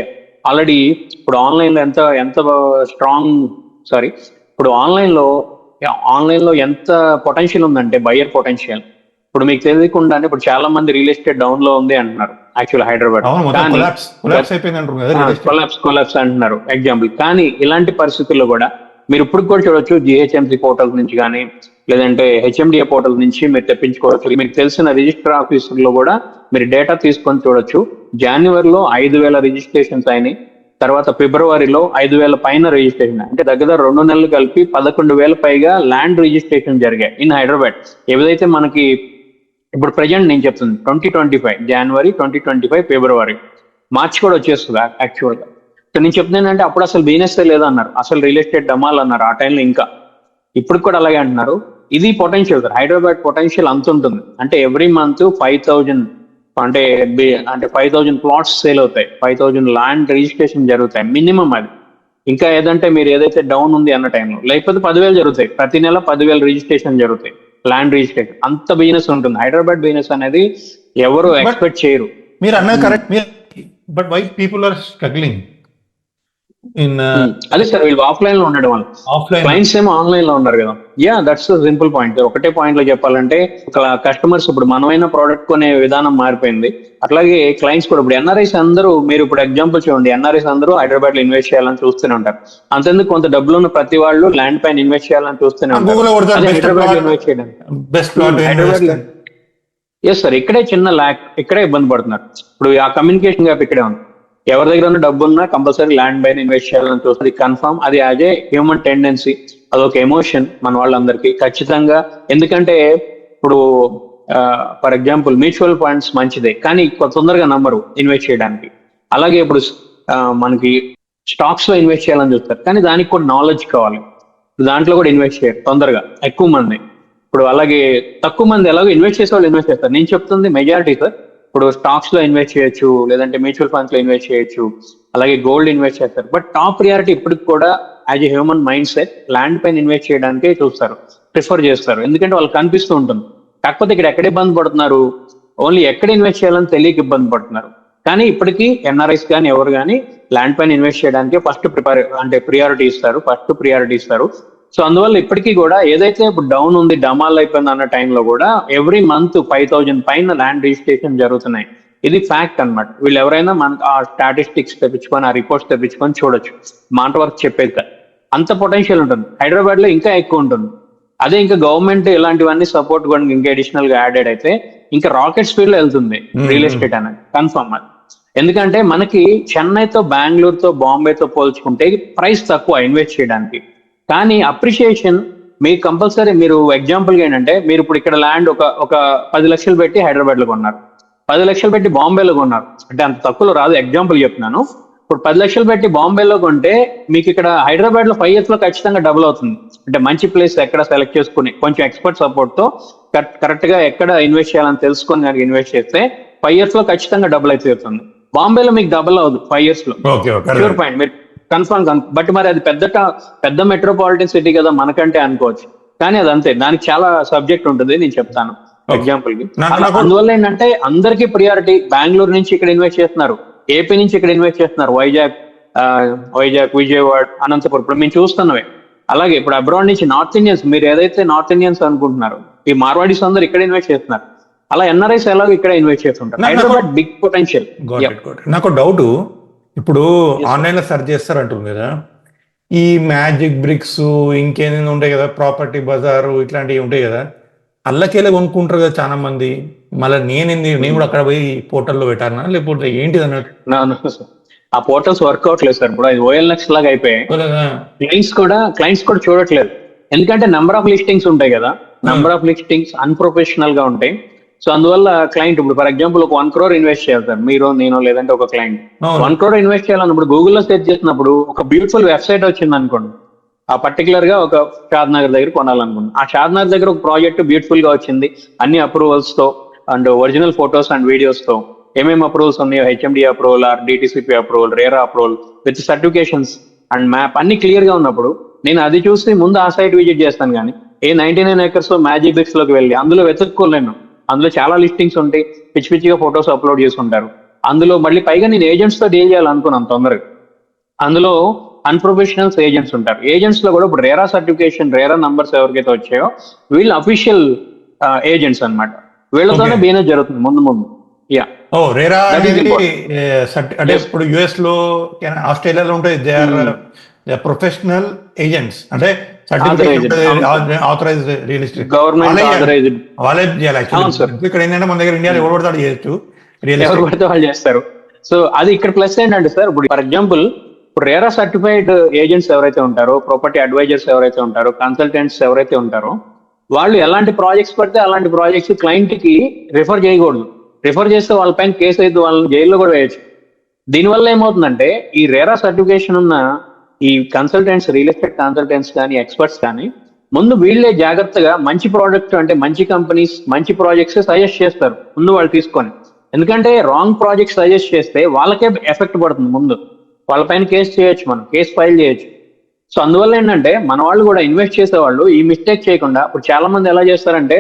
ఆల్రెడీ ఇప్పుడు ఆన్లైన్ లో ఇప్పుడు ఆన్లైన్ లో ఎంత పొటెన్షియల్ ఉందంటే బయర్ పొటెన్షియల్. ఇప్పుడు మీకు తెలియకుండానే ఇప్పుడు చాలా మంది రియల్ ఎస్టేట్ డౌన్ లో ఉంది అంటున్నారు యాక్చువల్ హైదరాబాద్. కొలాప్స్ అంటున్నారు ఎగ్జాంపుల్. కానీ ఇలాంటి పరిస్థితుల్లో కూడా మీరు ఇప్పుడు కూడా చూడొచ్చు, జిహెచ్ఎంసీ పోర్టల్స్ నుంచి కానీ లేదంటే హెచ్ఎండిఏ పోర్టల్ నుంచి మీరు తెప్పించుకోవచ్చు. మీకు తెలిసిన రిజిస్టర్ ఆఫీసుల్లో కూడా మీరు డేటా తీసుకొని చూడొచ్చు. జనవరిలో 5,000 రిజిస్ట్రేషన్స్ అయినాయి. తర్వాత ఫిబ్రవరిలో 5,000 పైన రిజిస్ట్రేషన్. అంటే దగ్గర 2 నెలలు కలిపి 11,000 పైగా ల్యాండ్ రిజిస్ట్రేషన్ జరిగాయి ఇన్ హైదరాబాద్. ఏదైతే మనకి ఇప్పుడు ప్రజెంట్ నేను చెప్తుంది 2025 జనవరి, 2025 ఫిబ్రవరి, మార్చి కూడా వచ్చేస్తుంది యాక్చువల్గా. సో నేను చెప్తున్నానంటే అప్పుడు అసలు బిజినెస్ లేదన్నారు, అసలు రియల్ ఎస్టేట్ డమాల్ అన్నారు ఆ టైంలో. ఇంకా ఇప్పుడు కూడా అలాగే అంటున్నారు. ఇది పొటెన్షియల్ సార్. హైదరాబాద్ పొటెన్షియల్ అంత ఉంటుంది. అంటే ఎవ్రీ మంత్ 5,000 అంటే 5,000 ప్లాట్స్ సేల్ అవుతాయి, 5,000 ల్యాండ్ రిజిస్ట్రేషన్ జరుగుతాయి మినిమం. అది ఇంకా ఏదంటే మీరు ఏదైతే డౌన్ ఉంది అన్న టైంలో, లేకపోతే 10,000 జరుగుతాయి. ప్రతి నెల 10,000 రిజిస్ట్రేషన్ జరుగుతాయి. ల్యాండ్ రిజిస్ట్రేషన్ అంత బిజినెస్ ఉంటుంది. హైదరాబాద్ బిజినెస్ అనేది ఎవరు ఎక్స్పెక్ట్ చేయరు. మీరు అన్నది correct, but why people are struggling in అదే సార్, వీళ్ళు ఆఫ్లైన్ లో ఉండడం వల్ల, ఆఫ్లైన్. క్లయింట్స్ ఏమో ఆన్లైన్ లో ఉన్నారు కదా. Yeah, that's simple point. ఒకటే పాయింట్ లో చెప్పాలంటే కస్టమర్స్ ఇప్పుడు మనమైన ప్రోడక్ట్ కొనే విధానం మారిపోయింది. అట్లాగే క్లయింట్స్ కూడా ఇప్పుడు ఎన్ఆర్ఐస్ అందరూ, మీరు ఇప్పుడు ఎగ్జాంపుల్ చూడండి, ఎన్ఆర్ఐస్ అందరూ హైదరాబాద్ లో ఇన్వెస్ట్ చేయాలని చూస్తూనే ఉంటారు. అంతేందుకు కొంత డబ్బులు ఉన్న ప్రతి వాళ్ళు ల్యాండ్ పైన ఇన్వెస్ట్ చేయాలని చూస్తూనే ఉంటారు. హైదరాబాద్ లో ఇన్వెస్ట్ చేయడానికి హైదరాబాద్ లో ఎస్ సార్, ఇక్కడే చిన్న ల్యాక్, ఇక్కడే ఇబ్బంది పడుతున్నారు. ఇప్పుడు ఆ కమ్యూనికేషన్ గ్యాప్ ఇక్కడే ఉంది. ఎవరి దగ్గర ఉన్న డబ్బు ఉన్నా కంపల్సరీ ల్యాండ్ పైన ఇన్వెస్ట్ చేయాలని చూస్తుంది. కన్ఫర్మ్ అది యాజ్ ఏ హ్యూమన్ టెండెన్సీ, అదొక ఎమోషన్ మన వాళ్ళందరికీ ఖచ్చితంగా. ఎందుకంటే ఇప్పుడు ఫర్ ఎగ్జాంపుల్ మ్యూచువల్ ఫండ్స్ మంచిదే, కానీ తొందరగా నమ్మరు ఇన్వెస్ట్ చేయడానికి. అలాగే ఇప్పుడు మనకి స్టాక్స్ లో ఇన్వెస్ట్ చేయాలని చూస్తారు, కానీ దానికి కూడా నాలెడ్జ్ కావాలి. దాంట్లో కూడా ఇన్వెస్ట్ చేయరు తొందరగా ఎక్కువ మంది. ఇప్పుడు అలాగే తక్కువ మంది ఎలాగో ఇన్వెస్ట్ చేసే వాళ్ళు ఇన్వెస్ట్ చేస్తారు. నేను చెప్తుంది మెజారిటీ సార్. ఇప్పుడు స్టాక్స్ లో ఇన్వెస్ట్ చేయొచ్చు, లేదంటే మ్యూచువల్ ఫండ్స్ లో ఇన్వెస్ట్ చేయొచ్చు, అలాగే గోల్డ్ ఇన్వెస్ట్ చేస్తారు. బట్ టాప్ ప్రియారిటీ ఇప్పటికి కూడా as a human mind set land పైన ఇన్వెస్ట్ చేయడానికే చూస్తారు, ప్రిఫర్ చేస్తారు. ఎందుకంటే వాళ్ళకి కనిపిస్తూ ఉంటుంది. కాకపోతే ఇక్కడ ఎక్కడ ఇబ్బంది పడుతున్నారు, ఓన్లీ ఎక్కడ ఇన్వెస్ట్ చేయాలని తెలియక ఇబ్బంది పడుతున్నారు. కానీ ఇప్పటికీ ఎన్ఆర్ఐస్ కానీ ఎవరు కానీ ల్యాండ్ పైన ఇన్వెస్ట్ చేయడానికి ఫస్ట్ ప్రియారిటీ ఇస్తారు. సో అందువల్ల ఇప్పటికీ కూడా ఏదైతే ఇప్పుడు డౌన్ ఉంది, డమాల్ అయిపోయింది అన్న టైంలో కూడా ఎవ్రీ మంత్ 5,000 పైన ల్యాండ్ రిజిస్ట్రేషన్ జరుగుతున్నాయి. ఇది ఫ్యాక్ట్ అన్నమాట. వీళ్ళు ఎవరైనా మనకు ఆ స్టాటిస్టిక్స్ తెప్పించుకొని, ఆ రిపోర్ట్స్ తెప్పించుకొని చూడొచ్చు. మాట వరకు చెప్పేది కాదు, అంత పొటెన్షియల్ ఉంటుంది. హైదరాబాద్ లో ఇంకా ఎక్కువ ఉంటుంది. అదే ఇంకా గవర్నమెంట్ ఇలాంటివన్నీ సపోర్ట్ కూడా ఇంకా అడిషనల్ గా యాడెడ్ అయితే ఇంకా రాకెట్ స్పీడ్ లో వెళ్తుంది రియల్ ఎస్టేట్ అనేది కన్ఫర్మ్. అది ఎందుకంటే మనకి చెన్నైతో, బెంగళూరుతో, బాంబేతో పోల్చుకుంటే ప్రైస్ తక్కువ ఇన్వెస్ట్ చేయడానికి, కానీ అప్రిషియేషన్ మీకు కంపల్సరీ. మీరు ఎగ్జాంపుల్ గా ఏంటంటే, మీరు ఇప్పుడు ఇక్కడ ల్యాండ్ ఒక 10 లక్షలు పెట్టి హైదరాబాద్ లో కొన్నారు, 10 లక్షలు పెట్టి బాంబేలో కొన్నారు, అంటే అంత తక్కువలో రాదు. ఎగ్జాంపుల్ చెప్తున్నాను. ఇప్పుడు 10 లక్షలు పెట్టి బాంబేలో కొంటే మీకు ఇక్కడ హైదరాబాద్ లో 5 years లో ఖచ్చితంగా డబుల్ అవుతుంది. అంటే మంచి ప్లేస్ ఎక్కడ సెలెక్ట్ చేసుకుని, కొంచెం ఎక్స్పర్ట్ సపోర్ట్ తో కరెక్ట్ గా ఎక్కడ ఇన్వెస్ట్ చేయాలని తెలుసుకొని కనుక ఇన్వెస్ట్ చేస్తే 5 years లో ఖచ్చితంగా డబుల్ అయితే అవుతుంది. బాంబేలో మీకు డబుల్ అవ్వదు 5 years లో. Pure point. మీరు కన్ఫర్మ్. బట్ మరి అది పెద్ద మెట్రోపాలిటన్ సిటీ కదా మనకంటే అనుకోవచ్చు, కానీ అది అంతే, దానికి చాలా సబ్జెక్ట్ ఉంటుంది. నేను చెప్తాను ఎగ్జాంపుల్ కి. అందువల్ల ఏంటంటే అందరికీ ప్రియారిటీ. బెంగళూరు నుంచి ఇక్కడ ఇన్వెస్ట్ చేస్తున్నారు, ఏపీ నుంచి ఇక్కడ ఇన్వెస్ట్ చేస్తున్నారు, వైజాగ్, విజయవాడ, అనంతపురం ఇప్పుడు మేము చూస్తున్నవే. అలాగే ఇప్పుడు అబ్రాడ్ నుంచి నార్త్ ఇండియన్స్, మీరు ఏదైతే నార్త్ ఇండియన్స్ అనుకుంటున్నారు, ఈ మార్వాడీస్ అందరూ ఇక్కడ ఇన్వెస్ట్ చేస్తున్నారు. అలా ఎన్ఆర్ఐస్ ఎలాగో ఇక్కడ ఇన్వెస్ట్ చేస్తుంటారు. Hyderabad big potential. నాకు డౌట్, ఇప్పుడు ఆన్లైన్ లో సెర్చ్ చేస్తారు అంటుంది కదా, ఈ మ్యాజిక్ బ్రిక్స్ ఇంకేమైనా ఉంటాయి కదా, ప్రాపర్టీ బజారు ఇట్లాంటివి ఉంటాయి కదా, అల్లకెళ్ళి కొనుక్కుంటారు కదా చాలా మంది. మళ్ళీ నేను కూడా అక్కడ పోయి పోర్టల్లో పెట్టానా, లేకపోతే ఏంటిది అన్నట్టు? ఆ పోర్టల్స్ వర్కౌట్ లేదు సార్. ఇప్పుడు అది OLX లాగా అయిపోయాయి. క్లయింట్స్ కూడా చూడట్లేదు. ఎందుకంటే నెంబర్ ఆఫ్ లిస్టింగ్స్ ఉంటాయి కదా, నెంబర్ ఆఫ్ లిస్టింగ్స్ అన్ప్రొఫెషనల్ గా ఉంటాయి. సో అందువల్ల క్లయింట్ ఇప్పుడు ఫర్ ఎగ్జాంపుల్ ఒక 1 crore ఇన్వెస్ట్ చేస్తారు, మీరు, నేను, లేదంటే ఒక క్లయింట్ 1 crore ఇన్వెస్ట్ చేయాలన్నప్పుడు గూగుల్లో సెర్చ్ చేసినప్పుడు ఒక బ్యూటిఫుల్ వెబ్సైట్ వచ్చింది అనుకోండి, ఆ పర్టికులర్ గా ఒక షాద్ నగర్ దగ్గర కొనాలనుకున్నాను. ఆ షాద్ నగర్ దగ్గర ఒక ప్రాజెక్ట్ బ్యూటిఫుల్ గా వచ్చింది, అన్ని అప్రూవల్స్ తో and original photos and videos తో. ఏమేమి అప్రూవల్స్ ఉన్నాయో, HMD approval, DTCP approval, RERA approval with certifications and map అన్ని క్లియర్ గా ఉన్నప్పుడు నేను అది చూసి ముందు ఆ సైట్ విజిట్ చేస్తాను. కానీ 99 acres మ్యాజిక్ బ్రిక్స్ లోకి వెళ్ళి అందులో వెతుక్కోలేను. అందులో చాలా లిస్టింగ్స్ ఉంటాయి, పిచ్చిగా ఫొటోస్ అప్లోడ్ చేసుకుంటారు. అందులో మళ్ళీ పైగా నేను ఏజెంట్స్ తో డీల్ చేయాలనుకున్నాను తొందరగా. అందులో అన్ప్రొఫెషనల్స్ ఏజెంట్స్ ఉంటారు. ఏజెంట్స్ లో కూడా ఇప్పుడు రేరా సర్టిఫికేషన్, రేరా నంబర్స్ ఎవరికైతే వచ్చాయో వీళ్ళు అఫీషియల్ ఏజెంట్స్ అన్నమాట. వీళ్ళతోనే బిజినెస్ జరుగుతుంది ముందు. యా, రేరా అంటే ఇప్పుడు US లో, ఆస్ట్రేలియాలో ఉంటాయి, దే ఆర్ ప్రొఫెషనల్ ఏజెంట్స్, అంటే authorized real estate government authorized వాళ్ళే చేయాలి. ఇక్కడ ఏంటంటే మన దగ్గర ఇండియాలో ఎవరు పడతాడు చేయొచ్చు, ఎవరు పడితే వాళ్ళు చేస్తారు. సో అది ఇక్కడ ప్లస్ ఏంటంటే సార్, ఇప్పుడు ఫర్ ఎగ్జాంపుల్ ఇప్పుడు రేరా సర్టిఫైడ్ ఏజెంట్స్ ఎవరైతే ఉంటారో, ప్రాపర్టీ అడ్వైజర్స్ ఎవరైతే ఉంటారో, కన్సల్టెంట్స్ ఎవరైతే ఉంటారో, వాళ్ళు ఎలాంటి ప్రాజెక్ట్స్ పడితే అలాంటి ప్రాజెక్ట్స్ క్లయింట్ కి రిఫర్ చేయకూడదు. రిఫర్ చేస్తే వాళ్ళ పైన కేసు అయితే వాళ్ళని జైల్లో కూడా వేయచ్చు. దీనివల్ల ఏమవుతుందంటే ఈ రేరా సర్టిఫికేషన్ ఉన్న ఈ కన్సల్టెంట్స్, రియల్ ఎస్టేట్ కన్సల్టెంట్స్ కానీ, ఎక్స్పర్ట్స్ కానీ ముందు వీళ్ళే జాగ్రత్తగా మంచి ప్రోడక్ట్, అంటే మంచి కంపెనీస్, మంచి ప్రాజెక్ట్స్ సజెస్ట్ చేస్తారు ముందు వాళ్ళు తీసుకొని. ఎందుకంటే రాంగ్ ప్రాజెక్ట్ సజెస్ట్ చేస్తే వాళ్ళకే ఎఫెక్ట్ పడుతుంది. ముందు వాళ్ళ పైన కేసు చేయొచ్చు, మనం కేసు ఫైల్ చేయొచ్చు. సో అందువల్ల ఏంటంటే మన వాళ్ళు కూడా ఇన్వెస్ట్ చేసేవాళ్ళు ఈ మిస్టేక్ చేయకుండా, ఇప్పుడు చాలా మంది ఎలా చేస్తారంటే,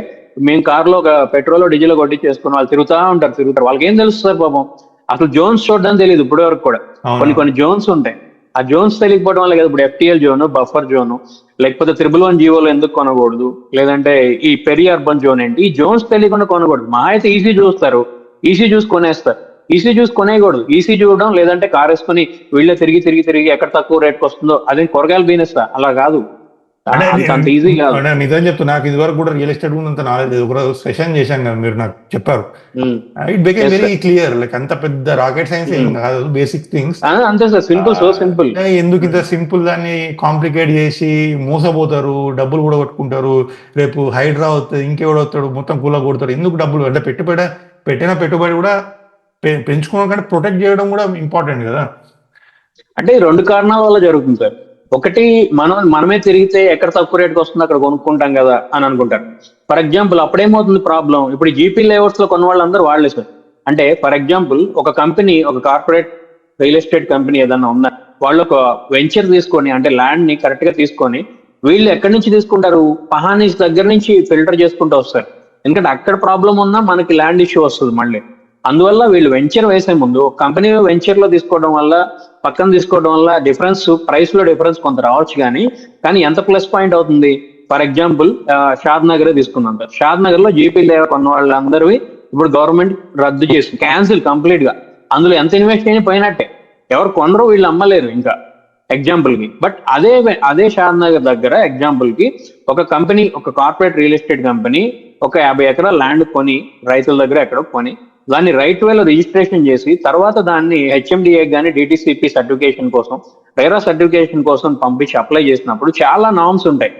మేము కార్లో ఒక పెట్రోల్ డీజిల్ కొట్టించేసుకుని వాళ్ళు తిరుగుతారు. వాళ్ళకి ఏం తెలుస్తుంది పాపం, అసలు జోన్స్ చూడడం తెలియదు ఇప్పటి వరకు కూడా. అవును. కొన్ని జోన్స్ ఉంటాయి, ఆ జోన్స్ తెలియకపోవడం వల్ల కదా ఇప్పుడు FTL జోన్, బఫర్ జోన్, లేకపోతే 111 జీవోలో ఎందుకు కొనకూడదు, లేదంటే ఈ పెరి అర్బన్ జోన్ ఏంటి, ఈ జోన్స్ తెలియకుండా కొనకూడదు. మా అయితే ఈసీ చూస్తారు, ఈసీ చూసి కొనేస్తారు. ఈసీ చూసి కొనేయకూడదు, ఈసీ చూడడం, లేదంటే కార్ వేసుకుని వీళ్ళే తిరిగి ఎక్కడ తక్కువ రేట్కి వస్తుందో అదే కూరగాయలు బిజినెస్, అలా కాదు, అంత ఈజీ కాదు. అంటే నిజం చెప్తా, నాకు ఇది వరకు కూడా రియల్ ఎస్టేట్ గురించి అంత నాలెడ్జ్ లేదు. ఒక సెషన్ చేశాను కదా మీరు, నాకు చెప్పారు, it became very clear. Like అంత పెద్ద రాకెట్ సైన్స్ ఏం కాదు, బేసిక్ థింగ్స్ అంతే సార్, సింపుల్, సో సింపుల్. ఎందుకు ఇంత సింపుల్ దాన్ని కాంప్లికేట్ చేసి మోసపోతారు, డబ్బులు కూడా కొట్టుకుంటారు. రేపు హైడ్రా అవుతుంది, ఇంకెవడు వస్తాడు, మొత్తం కూల కొడతారు. ఎందుకు డబ్బులు అంటే పెట్టిన పెట్టుబడి కూడా పెంచుకోవడం కంటే ప్రొటెక్ట్ చేయడం కూడా ఇంపార్టెంట్ కదా. అంటే 2 కారణాల వల్ల జరుగుతుంది సార్. ఒకటి, మనమే తిరిగితే ఎక్కడ తక్కువ రేట్కి వస్తుందో అక్కడ కొనుక్కుంటాం కదా అని అనుకుంటారు. ఫర్ ఎగ్జాంపుల్ అప్పుడేమవుతుంది ప్రాబ్లం, ఇప్పుడు జీపీ లేఅవుట్స్ లో కొన్న వాళ్ళందరూ వాళ్ళే సార్. అంటే ఫర్ ఎగ్జాంపుల్ ఒక కంపెనీ, ఒక కార్పొరేట్ రియల్ ఎస్టేట్ కంపెనీ ఏదన్నా ఉందా, వాళ్ళు ఒక వెంచర్ తీసుకొని, అంటే ల్యాండ్ ని కరెక్ట్ గా తీసుకొని, వీళ్ళు ఎక్కడి నుంచి తీసుకుంటారు, పహానీస్ దగ్గర నుంచి ఫిల్టర్ చేసుకుంటూ వస్తారు. ఎందుకంటే అక్కడ ప్రాబ్లం ఉన్నా మనకి ల్యాండ్ ఇష్యూ వస్తుంది మళ్ళీ. అందువల్ల వీళ్ళు వెంచర్ వేసే ముందు కంపెనీ వెంచర్ లో తీసుకోవడం వల్ల, పక్కన తీసుకోవడం వల్ల డిఫరెన్స్, ప్రైస్ లో డిఫరెన్స్ కొంత రావచ్చు, కానీ ఎంత ప్లస్ పాయింట్ అవుతుంది. ఫర్ ఎగ్జాంపుల్ షాద్ నగర్ తీసుకున్నాం సార్. షాద్ నగర్ లో జీపీ లేఅవుట్ కొన్న వాళ్ళందరివి ఇప్పుడు గవర్నమెంట్ రద్దు చేసి క్యాన్సిల్ కంప్లీట్ గా. అందులో ఎంత ఇన్వెస్ట్ అయినా పోయినట్టే, ఎవరు కొనరు, వీళ్ళు అమ్మలేరు ఇంకా ఎగ్జాంపుల్ కి. బట్ అదే షాద్ నగర్ దగ్గర ఎగ్జాంపుల్ కి ఒక కంపెనీ, ఒక కార్పొరేట్ రియల్ ఎస్టేట్ కంపెనీ ఒక 50 ఎకరాల ల్యాండ్ కొని, రైతుల దగ్గర ఎక్కడో కొని, దాన్ని రైట్ వేలో రిజిస్ట్రేషన్ చేసి, తర్వాత దాన్ని HMDA కానీ DTCP సర్టిఫికేషన్ కోసం, రైరా సర్టిఫికేషన్ కోసం పంపించి అప్లై చేసినప్పుడు చాలా నామ్స్ ఉంటాయి.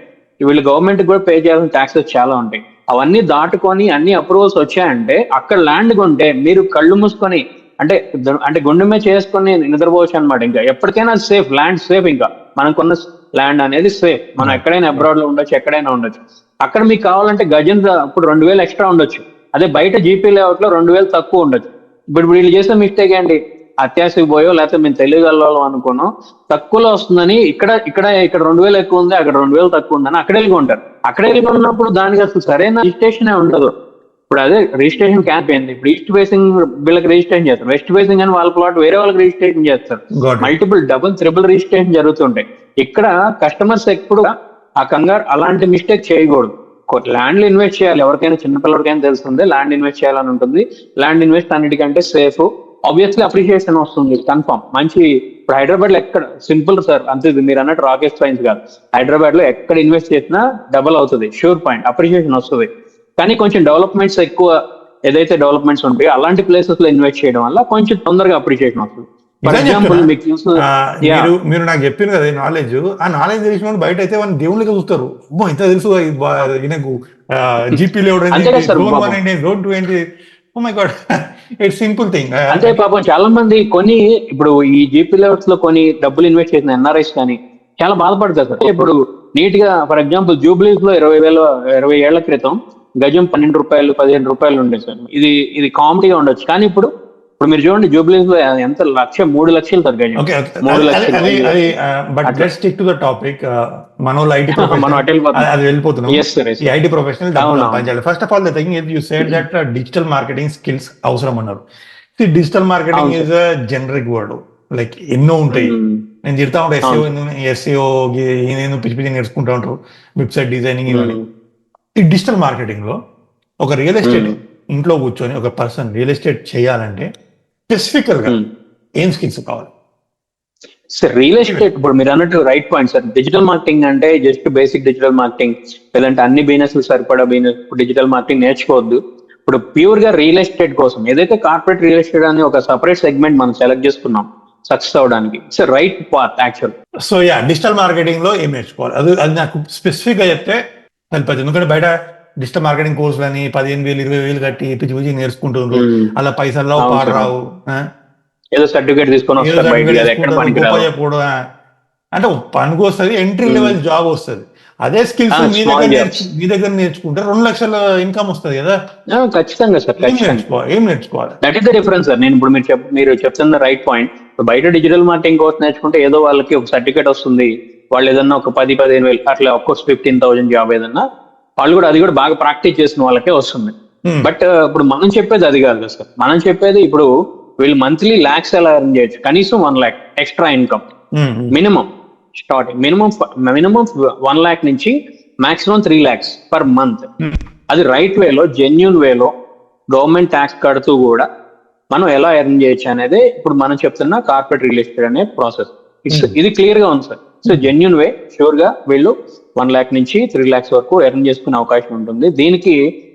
వీళ్ళు గవర్నమెంట్ కూడా పే చేయాల్సిన ట్యాక్సెస్ చాలా ఉంటాయి. అవన్నీ దాటుకొని అన్ని అప్రూవల్స్ వచ్చాయంటే అక్కడ ల్యాండ్ కొంటే మీరు కళ్ళు మూసుకొని, అంటే గుండెమే చేసుకొని నిద్రపోవచ్చు అనమాట. ఇంకా ఎప్పటికైనా సేఫ్, ల్యాండ్ సేఫ్. ఇంకా మనం కొన్న ల్యాండ్ అనేది సేఫ్. మనం ఎక్కడైనా అబ్రాడ్ లో ఉండొచ్చు, ఎక్కడైనా ఉండొచ్చు. అక్కడ మీకు కావాలంటే గజం ఇప్పుడు 2000 ఎక్స్ట్రా ఉండొచ్చు, అదే బయట జీపీ లేఅవుట్ లో 2000 తక్కువ ఉండొచ్చు. ఇప్పుడు వీళ్ళు చేసే మిస్టేక్ ఏంటి, అత్యాశకి పోయో లేకపోతే మేము తెలియగలం అనుకున్నాం తక్కువలో వస్తుందని, ఇక్కడ 2000 ఎక్కువ ఉంది, అక్కడ 2000 తక్కువ ఉందని అక్కడ వెళ్ళుకుంటారు. అక్కడ వెళ్ళుకున్నప్పుడు దానికి అసలు సరైన రిజిస్ట్రేషన్ ఉండదు. ఇప్పుడు అదే రిజిస్ట్రేషన్ క్యాప్ ఏంది, ఇప్పుడు ఈస్ట్ ఫేసింగ్ వీళ్ళకి రిజిస్ట్రేషన్ చేస్తారు, వెస్ట్ ఫేసింగ్ అని వాళ్ళ ప్లాట్ వేరే వాళ్ళకి రిజిస్ట్రేషన్ చేస్తారు, మల్టిపుల్ డబుల్ ట్రిపుల్ రిజిస్ట్రేషన్ జరుగుతుంటాయి. ఇక్కడ కస్టమర్స్ ఎప్పుడు ఆ కంగారు అలాంటి మిస్టేక్ చేయకూడదు. ల్యాండ్ లో ఇన్వెస్ట్ చేయాలి, ఎవరికైనా చిన్నపిల్లలకైనా తెలుస్తుంది ల్యాండ్ ఇన్వెస్ట్ చేయాలని ఉంటుంది. ల్యాండ్ ఇన్వెస్ట్ అన్నిటికంటే సేఫ్, ఆబ్వియస్లీ అప్రిషియేషన్ వస్తుంది కన్ఫర్మ్. మంచి, ఇప్పుడు హైదరాబాద్ లో ఎక్కడ సింపుల్ సార్, అంతే మీరు అన్నట్టు రాకెట్ సైన్స్ కాదు. హైదరాబాద్ లో ఎక్కడ ఇన్వెస్ట్ చేసినా డబల్ అవుతుంది, షూర్ పాయింట్, అప్రిషియేషన్ వస్తుంది. కానీ కొంచెం డెవలప్మెంట్స్ ఎక్కువ, ఏదైతే డెవలప్మెంట్స్ ఉంటాయో అలాంటి ప్లేసెస్ లో ఇన్వెస్ట్ చేయడం వల్ల కొంచెం తొందరగా అప్రిషియేషన్ వస్తుంది. ఫర్ ఎగ్జాంపుల్ మీరు నాకు చెప్పారు కదా నాలెడ్జ్, ఆ నాలెడ్జ్ తెలిసిన బయట అయితే వాళ్ళు దేవుళ్ళకి చూస్తారు, ఇంత తెలుసు ఈయనకు జీపీ ఇట్స్ సింపుల్ థింగ్. అంటే పాపం చాలా మంది కొన్ని, ఇప్పుడు ఈ జీపీ లెవెల్స్ లో కొన్ని డబ్బులు ఇన్వెస్ట్ చేసిన NRIs కానీ చాలా బాధపడతారు సార్. ఇప్పుడు నీట్ గా ఫర్ ఎగ్జాంపుల్ జూబ్లీస్ లో 20 ఏళ్ల క్రితం గజం 12 రూపాయలు 15 రూపాయలు ఉండేది సార్. ఇది కామెడీగా ఉండొచ్చు, కానీ ఇప్పుడు మీరు చూడండి జూబ్లీస్ లో ఎంత 3 లక్షలు సార్ గజం. 3 లక్షలు. మనం అది వెళ్ళిపోతున్నాం. ఐటీ ప్రొఫెషనల్ పనిచేయాలి. First of all the thing you said that digital marketing skills అవసరం అన్నారు. Digital marketing is a generic word, like ఎన్నో ఉంటాయి. నేను చెప్తా ఉంటాను SEO పిచ్చి పిచ్చి నేర్చుకుంటా ఉంటారు, వెబ్సైట్ డిజైనింగ్ ఇవన్నీ. ఈ డిజిటల్ మార్కెటింగ్ లో ఒక రియల్ ఎస్టేట్ ఇంట్లో కూర్చొని ఒక పర్సన్ రియల్ ఎస్టేట్ చేయాలంటే స్పెసిఫికల్ గా ఏం స్కిల్స్ కావాలి సార్? రియల్ ఎస్టేట్ ఇప్పుడు మీరు అన్నట్టు right point sir. Digital marketing అంటే జస్ట్ బేసిక్ డిజిటల్ మార్కెటింగ్, లేదంటే అన్ని బిజినెస్ సరిపడా బిజినెస్ డిజిటల్ మార్కెటింగ్ నేర్చుకోవద్దు. ఇప్పుడు ప్యూర్ గా రియల్ ఎస్టేట్ కోసం ఏదైతే కార్పొరేట్ రియల్ ఎస్టేట్ అని ఒక సపరేట్ సెగ్మెంట్ మనం సెలెక్ట్ చేసుకున్నాం సక్సెస్ అవడానికి, sir right path actual. So digital marketing లో ఏం నేర్చుకోవాలి, అది నాకు స్పెసిఫిక్ గా చెప్తే సరిపోతుంది. ఎందుకంటే బయట డిజిటల్ మార్కెటింగ్ కోర్సులని 15,000 20,000 కట్టి పిచ్చి పిచ్చి నేర్చుకుంటున్నారు, అలా పైసల్లో పాడు రావు, ఏదో సర్టిఫికేట్ తీసుకొని అంటే పనికి వస్తుంది, ఎంట్రీ లెవెల్ జాబ్ వస్తుంది. అదే స్కిల్స్ మీ దగ్గర నేర్చుకుంటే 2 లక్షల ఇన్కమ్ వస్తుంది కదా. ఖచ్చితంగా సార్, ఏం నేర్చుకోవాలి? That is the difference sir. నేను ఇప్పుడు మీరు చెప్తున్న రైట్ పాయింట్. బయట డిజిటల్ మార్కెటింగ్ కోర్స్ నేర్చుకుంటే ఏదో వాళ్ళకి ఒక సర్టిఫికేట్ వస్తుంది, వాళ్ళు ఏదన్నా ఒక 10-15 వేలు అట్లా కోర్స్ 15,000 జాబ్ ఏదన్నా వాళ్ళు కూడా అది కూడా బాగా ప్రాక్టీస్ చేసిన వాళ్ళకే వస్తుంది. బట్ ఇప్పుడు మనం చెప్పేది అది కాదు కదా సార్. మనం చెప్పేది ఇప్పుడు వీళ్ళు మంత్లీ లాక్స్ ఎలా ఎర్న్ చేయొచ్చు, కనీసం 1 lakh extra income minimum starting minimum 1 lakh నుంచి మాక్సిమం 3 lakhs పర్ మంత్. అది రైట్ వేలో జెన్యున్ వేలో గవర్నమెంట్ ట్యాక్స్ కడుతూ కూడా మనం ఎలా ఎర్న్ చేయొచ్చు అనేది ఇప్పుడు మనం చెప్తున్న కార్పొరేట్ రియల్ ఎస్టేట్ అనే ప్రాసెస్. ఇది క్లియర్ గా ఉంది సార్. సో జెన్యున్ వే షూర్ గా వీళ్ళు 1 lakh నుంచి 3 lakhs వరకు ఎర్న్ చేసుకునే అవకాశం ఉంటుంది. దీనికి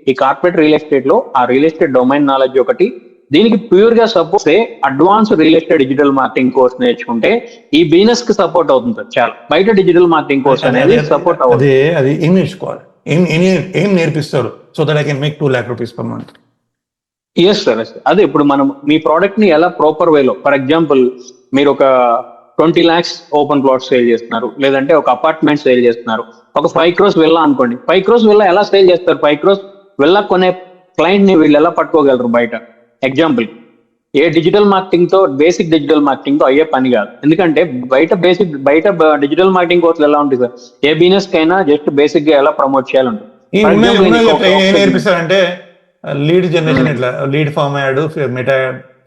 ఈ కార్పొరేట్ రియల్ ఎస్టేట్ లో ఆ రియల్ ఎస్టేట్ డొమైన్ నాలెడ్జ్ ఒకటి, దీనికి ప్యూర్ గా support advance real estate digital marketing course నేర్చుకుంటే ఈ బిజినెస్ కి సపోర్ట్ అవుతుంది సార్. చాలా బయట డిజిటల్ మార్కెటింగ్ కోర్స్ అనేది సపోర్ట్ అవుతుంది. అది ఏం నేర్చుకోవాలి, ఏం నేర్పిస్తారు so that I can make 2 lakh rupees per month? Yes sir. అదే ఇప్పుడు మనం మీ ప్రోడక్ట్ ని ఎలా ప్రాపర్ వేలో, ఫర్ ఎగ్జాంపుల్ మీరు ఒక 20 lakhs ఓపెన్ ప్లాట్ సేల్ చేస్తున్నారు, లేదంటే ఒక అపార్ట్మెంట్ సేల్ చేస్తున్నారు, ఒక 5 crores వెళ్ళా అనుకోండి. 5 crores వెళ్ళా ఎలా సేల్ చేస్తారు? 5 crores వెళ్ళా కొనే క్లయింట్ ని వీళ్ళు ఎలా పట్టుకోగలరు బయట? ఎగ్జాంపుల్ ఏ డిజిటల్ మార్కెటింగ్ తో బేసిక్ డిజిటల్ మార్కెటింగ్ తో అయ్యే పని కాదు. ఎందుకంటే బయట డిజిటల్ మార్కెటింగ్ కోర్సులు ఎలా ఉంటుంది సార్, ఏ బిజినెస్ కైనా జస్ట్ బేసిక్ గా ఎలా ప్రమోట్ చేయాలంటే నేర్పిస్తారంటే లీడ్ జనరేషన్, ఎట్లా lead form ad, Meta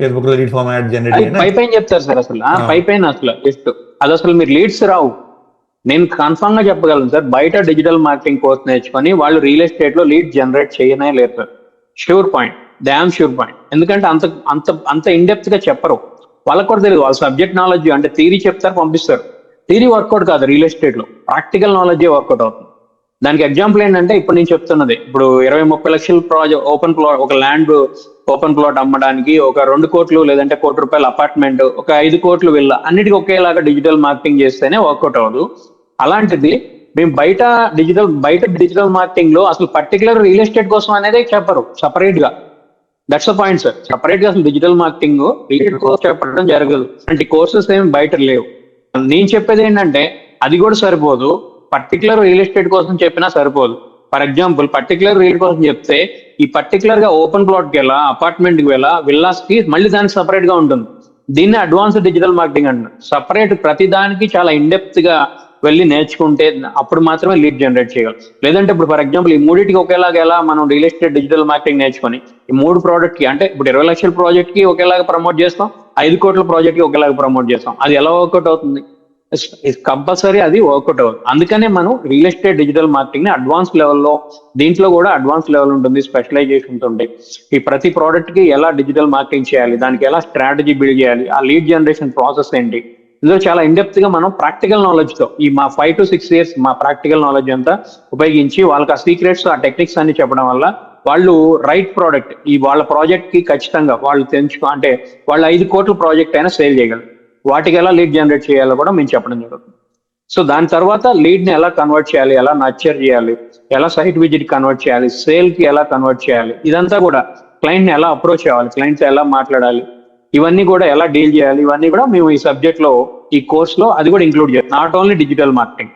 Facebook లో లీడ్ ఫార్మ్ యాడ్ జనరేట్ పైపైన చెప్తారు సార్. అసలు పైపైన అసలు జస్ట్ అది అసలు మీరు లీడ్స్ రావు. నేను కన్ఫర్మ్ గా చెప్పగలను సార్, బయట డిజిటల్ మార్కెటింగ్ కోర్స్ నేర్చుకొని వాళ్ళు రియల్ ఎస్టేట్ లో లీడ్ జనరేట్ చేయనే లేరు sir. Sure point, damn sure point. ఎందుకంటే అంత అంత అంత ఇన్డెప్త్ గా చెప్పరు, వాళ్ళకి కూడా తెలియదు. వాళ్ళ సబ్జెక్ట్ నాలెడ్జ్ అంటే థియరీ చెప్తారు, పంపిస్తారు. థియరీ వర్కౌట్ కాదు రియల్ ఎస్టేట్ లో, ప్రాక్టికల్ నాలెడ్జే వర్కౌట్ అవుతుంది. దానికి ఎగ్జాంపుల్ ఏంటంటే ఇప్పుడు నేను చెప్తున్నది, ఇప్పుడు 20-30 లక్షల ప్రాజెక్ట్ ఓపెన్ ప్లాట్, ఒక ల్యాండ్ ఓపెన్ ప్లాట్ అమ్మడానికి ఒక 2 కోట్లు లేదంటే ₹1 కోటి అపార్ట్మెంట్, ఒక 5 కోట్లు విల్లా, అన్నిటికీ ఒకేలాగా డిజిటల్ మార్కెటింగ్ చేస్తేనే వర్కౌట్ అవ్వదు. అలాంటిది మేము బయట డిజిటల్ మార్కెటింగ్ లో అసలు పర్టికులర్ రియల్ ఎస్టేట్ కోసం అనేది చెప్పరు సపరేట్ గా. That's the point sir. Separate గా అసలు డిజిటల్ మార్కెటింగ్ కోర్స్ చెప్పడం జరగదు. అంటే కోర్సెస్ ఏమి బయట లేవు. నేను చెప్పేది ఏంటంటే అది కూడా సరిపోదు, పర్టికులర్ రియల్ ఎస్టేట్ కోసం చెప్పినా సరిపోదు. ఫర్ ఎగ్జాంపుల్ పర్టికులర్ రియల్ కోసం చెప్తే ఈ పర్టికులర్ గా ఓపెన్ ప్లాట్ కి వెళ్ళా, అపార్ట్మెంట్ కి వెళ్ళా, విల్లాస్ కి మళ్ళీ దానికి సపరేట్ గా ఉంటుంది. దీన్ని అడ్వాన్స్డ్ డిజిటల్ మార్కెటింగ్ అంటారు. సపరేట్ ప్రతి దానికి చాలా ఇన్డెప్త్ గా వెళ్ళి నేర్చుకుంటే అప్పుడు మాత్రమే లీడ్ జనరేట్ చేయగలం. లేదంటే ఇప్పుడు ఫర్ ఎగ్జాంపుల్ ఈ మూడింటికి ఒకేలాగా ఎలా మనం రియల్ ఎస్టేట్ డిజిటల్ మార్కెటింగ్ నేర్చుకొని ఈ 3 ప్రోడక్ట్ కి, అంటే ఇప్పుడు 20 లక్షల ప్రాజెక్ట్ కి ఒకేలాగా ప్రమోట్ చేస్తాం, 5 కోట్ల ప్రాజెక్ట్ కి ఒకేలాగా ప్రమోట్ చేస్తాం, అది ఎలా వర్కౌట్ అవుతుంది? కంపల్సరీ అది వర్కౌట్ అవుతుంది. అందుకనే మనం రియల్ ఎస్టేట్ డిజిటల్ మార్కెటింగ్ ని అడ్వాన్స్ లెవెల్లో, దీంట్లో కూడా అడ్వాన్స్ లెవెల్ ఉంటుంది, స్పెషలైజేషన్స్ ఉంటాయి. ఈ ప్రతి ప్రోడక్ట్ కి ఎలా డిజిటల్ మార్కెటింగ్ చేయాలి, దానికి ఎలా స్ట్రాటజీ బిల్డ్ చేయాలి, ఆ లీడ్ జనరేషన్ ప్రాసెస్ ఏంటి, ఇందులో చాలా ఇన్డెప్త్ గా మనం ప్రాక్టికల్ నాలెడ్జ్ తో ఈ మా 5 to 6 years మా ప్రాక్టికల్ నాలెడ్జ్ అంతా ఉపయోగించి వాళ్ళకి ఆ సీక్రెట్స్, ఆ టెక్నిక్స్ అన్ని చెప్పడం వల్ల వాళ్ళు రైట్ ప్రోడక్ట్ ఈ వాళ్ళ ప్రాజెక్ట్ కి ఖచ్చితంగా వాళ్ళు అంటే వాళ్ళు 5 కోట్ల ప్రాజెక్ట్ అయినా సేల్ చేయగలరు. వాటికి ఎలా లీడ్ జనరేట్ చేయాలో కూడా మేము చెప్పడం జరుగుతుంది. సో దాని తర్వాత లీడ్ ని ఎలా కన్వర్ట్ చేయాలి, ఎలా నర్చర్ చేయాలి, ఎలా సైట్ విజిట్ కన్వర్ట్ చేయాలి, సేల్ కి ఎలా కన్వర్ట్ చేయాలి, ఇదంతా కూడా క్లయింట్ ని ఎలా అప్రోచ్ అవ్వాలి, క్లయింట్ తో ఎలా మాట్లాడాలి, ఇవన్నీ కూడా ఎలా డీల్ చేయాలి, ఇవన్నీ కూడా మేము ఈ సబ్జెక్ట్ లో ఈ కోర్స్ లో అది కూడా ఇంక్లూడ్ చేస్తాం. నాట్ ఓన్లీ డిజిటల్ మార్కెటింగ్,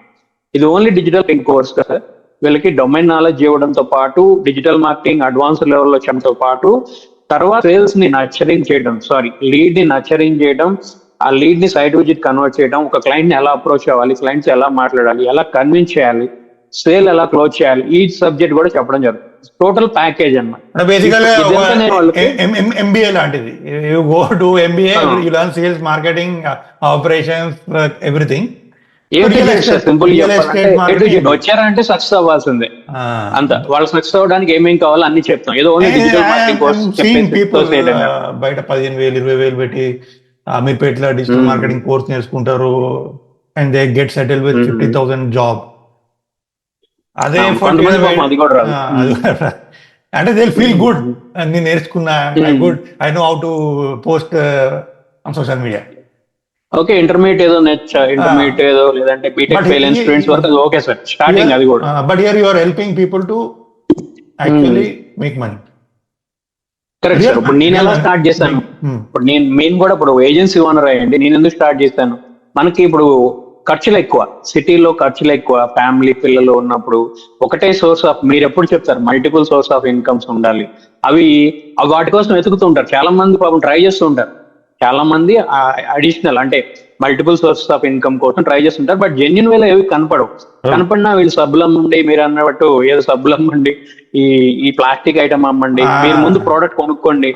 ఇది ఓన్లీ డిజిటల్ కోర్స్ కదా. వీళ్ళకి డొమైన్ నాలెడ్జ్ ఇవ్వడంతో పాటు డిజిటల్ మార్కెటింగ్ అడ్వాన్స్ లెవెల్లో వచ్చడంతో పాటు తర్వాత సేల్స్ ని నర్చరింగ్ చేయడం, లీడ్ ని నర్చరింగ్ చేయడం, ఆ లీడ్ ని సైట్ విజిట్ కన్వర్ట్ చేయడం, ఒక క్లయింట్ ని ఎలా అప్రోచ్ అవ్వాలి, క్లయింట్స్ ఎలా మాట్లాడాలి, ఎలా కన్విన్స్ చేయాలి, సేల్ ఎలా క్లోజ్ చేయాలి, ఈ సబ్జెక్ట్ కూడా చెప్పడం జరుగుతుంది. టోటల్ ప్యాకేజ్ అన్నమాట. ఎంబీఏ లాంటిది. You go to MBA, you learn sales, marketing, operations, everything. Simple వచ్చారంటే సక్సెస్ అవ్వాల్సిందే. అంత వాళ్ళు సక్సెస్ అవ్వడానికి ఏమేం కావాలో అన్ని చెప్తాం. ఏదో ఓన్లీ డిజిటల్ మార్కెటింగ్ కోర్స్ బయట 15,000 20,000 పెట్టి అమీర్పేటలో డిజిటల్ మార్కెటింగ్ కోర్స్ నేర్చుకుంటారు, and they get settle with 50,000 job. అదే అంటే దే ఫీల్ గుడ్, నేను నేర్చుకున్నా, good, I know how to post on social media. Okay, intermediate ఏదో లేదంటే బీటెక్ ఫెయిల్ అయిన స్టూడెంట్స్ వరకు ఓకే సార్, స్టార్టింగ్ అది కూడా. But here you are helping people to actually make money. Correct sir. ఇప్పుడు నేను ఎలా స్టార్ట్ చేశాను, ఇప్పుడు నేను కూడా ఇప్పుడు ఏజెన్సీ ఓనర్ అయ్యండి. నేను ఎందుకు స్టార్ట్ చేశాను, మనకి ఇప్పుడు ఖర్చులు ఎక్కువ, సిటీలో ఖర్చులు ఎక్కువ, ఫ్యామిలీ పిల్లలు ఉన్నప్పుడు ఒకటే సోర్స్ ఆఫ్, మీరు ఎప్పుడు చెప్తారు మల్టిపుల్ సోర్స్ ఆఫ్ ఇన్కమ్స్ ఉండాలి, అవి వాటి కోసం వెతుకుతూ ఉంటారు. చాలా మంది పాపం ట్రై చేస్తూ ఉంటారు. చాలా మంది అడిషనల్ అంటే మల్టిపుల్ సోర్సెస్ ఆఫ్ ఇన్కమ్ కోసం ట్రై చేస్తుంటారు, బట్ జెన్యున్ వేలో ఏవి కనపడవు. కనపడినా వీళ్ళు సబ్బులు అమ్మండి, మీరు అన్నట్టు ఏదో సబ్బులు అమ్మండి, ఈ ప్లాస్టిక్ ఐటమ్ అమ్మండి, మీరు ముందు ప్రోడక్ట్ కొనుక్కోండి,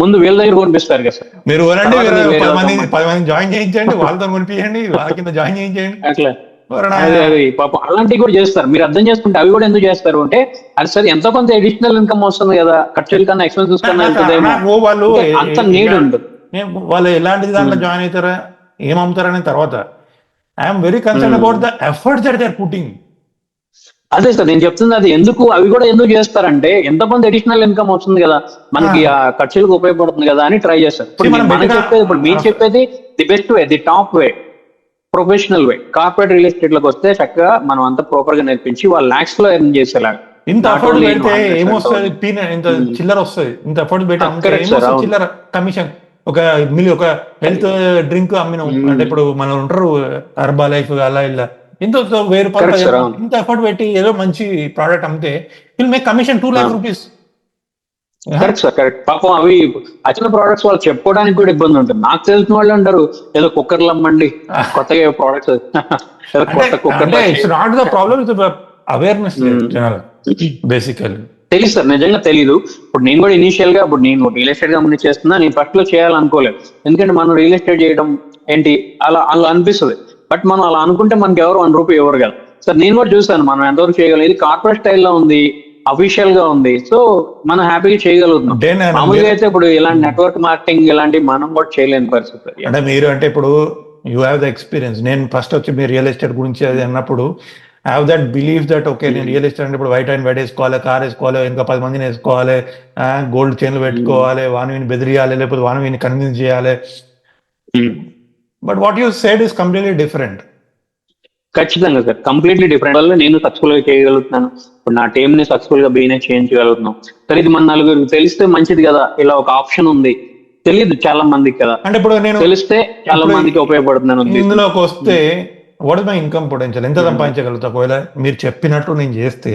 ముందు వీళ్ళ దగ్గర కొనిపిస్తారు కదా సార్. మీరు పది మంది జాయిన్ చేయించండి, వాళ్ళతో కొనిపించండి, వాళ్ళ కింద జాయిన్ చేయించండి అట్లా అది పాపం అలాంటివి కూడా చేస్తారు. మీరు అర్థం చేసుకుంటే అవి కూడా ఎందుకు చేస్తారు అంటే, అది సరే ఎంతో కొంత అడిషనల్ ఇన్కమ్ వస్తుంది కదా, ఖర్చుల కన్నా ఎక్స్పెన్సెస్ కన్నా వెళ్తుందేమో, వాళ్ళు అంత నీడ్ ఉండదు. వాళ్ళు ఎలాంటి దాంట్లో జాయిన్ అవుతారా, ఏం అమ్ముతారనే తర్వాత I'm very concern about the efforts that they are putting. అదే సార్ నేను చెప్తుంది, అది ఎందుకు అవి కూడా ఎందుకు చేస్తారంటే ఎంతో కొంత అడిషనల్ ఇన్కమ్ వస్తుంది కదా మనకి, ఆ ఖర్చులకు ఉపయోగపడుతుంది కదా అని ట్రై చేస్తారు. ఇప్పుడు మనం చెప్పేది, ఇప్పుడు మీరు చెప్పేది the best way, the top way, professional way. Corporate real estate లోకి వస్తే చక్కగా మనం అంతా ప్రాపర్ గా నేర్పించి వాళ్ళు లాక్స్ లో ఎర్న్ చేసేలాగా. ఇంత ఎఫర్ట్ పెడితే ఏమొస్తుంది, ఇంత చిల్లర వస్తుంది. ఇంత ఎఫర్ట్ పెట్టి చిల్లర కమిషన్. ఒక హెల్త్ డ్రింక్ అమ్మినాం అంటే ఇప్పుడు మనం ఉంటారు హెర్బా లైఫ్ అలా ఇలా ఇంత 1000 రూపాయలు ఇంత ఎఫర్ట్ పెట్టి ఏదో మంచి ప్రోడక్ట్ అమ్మితే will make commission 2 lakhs rupees. Correct sir, correct. పాపం అవి వచ్చిన ప్రోడక్ట్స్ వాళ్ళు చెప్పుకోవడానికి కూడా ఇబ్బంది ఉంటుంది. నాకు తెలిసిన వాళ్ళు అంటారు ఏదో కుక్కర్లు అమ్మండి, కొత్తగా ప్రోడక్ట్స్ అవేర్నెస్ బేసికల్లీ. తెలియదు సార్, నిజంగా తెలీదు. ఇప్పుడు నేను కూడా ఇనీషియల్ గా, ఇప్పుడు నేను రియల్ ఎస్టేట్ కంపెనీ చేస్తున్నా, నేను ఫస్ట్ లో చేయాలనుకోలేదు. ఎందుకంటే మనం రియల్ ఎస్టేట్ చేయడం ఏంటి అలా అలా అనిపిస్తుంది. బట్ మనం అలా అనుకుంటే మనకి ఎవరు 1 రూపాయి ఇవ్వరు కదా సార్. నేను కూడా చూసాను మనం ఎంతవరకు చేయగలం. ఇది కార్పొరేట్ స్టైల్లో ఉంది, అఫీషియల్ గా ఉంది, సో మనం హ్యాపీగా చేయగలుగుతున్నాం. మామూలుగా అయితే ఇప్పుడు ఇలాంటి నెట్వర్క్ మార్కెటింగ్ ఇలాంటివి మనం కూడా చేయలేని పరిస్థితి. అంటే మీరు అంటే ఇప్పుడు యూ హ్యావ్ ద ఎక్స్పీరియన్స్. నేను ఫస్ట్ వచ్చి మీరు రియల్ ఎస్టేట్ గురించి అది అన్నప్పుడు I have that believe that okay నేను రియల్ ఎస్టేట్ అంటే ఇప్పుడు వైట్ అండ్ వైట్ వేసుకోవాలి, కార్ వేసుకోవాలి, ఇంకా 10 మందిని వేసుకోవాలి, గోల్డ్ చైన్లు పెట్టుకోవాలి, వాని బెదిరియాలి, లేకపోతే వాని కన్విన్స్ చేయాలి. But what you said is completely different. ఖచ్చితంగా సార్, కంప్లీట్లీ డిఫరెంట్ వల్ల నేను సక్సెస్ఫుల్ గా చేయగలుగుతున్నాను. ఇప్పుడు నా టీమ్ ని సక్సెస్ఫుల్ గా బిజినెస్ చేయించగలుగుతున్నాం. సరే ఇది మన నలుగురికి తెలిస్తే మంచిది కదా, ఇలా ఒక ఆప్షన్ ఉంది, తెలియదు చాలా మందికి కదా. అంటే ఇప్పుడు నేను తెలిస్తే చాలా మందికి ఉపయోగపడుతున్నాను. ఇందులోకి వస్తే what is my income potential, ఎంత సంపాదించగలుగుతా ఒకవేళ మీరు చెప్పినట్టు నేను చేస్తే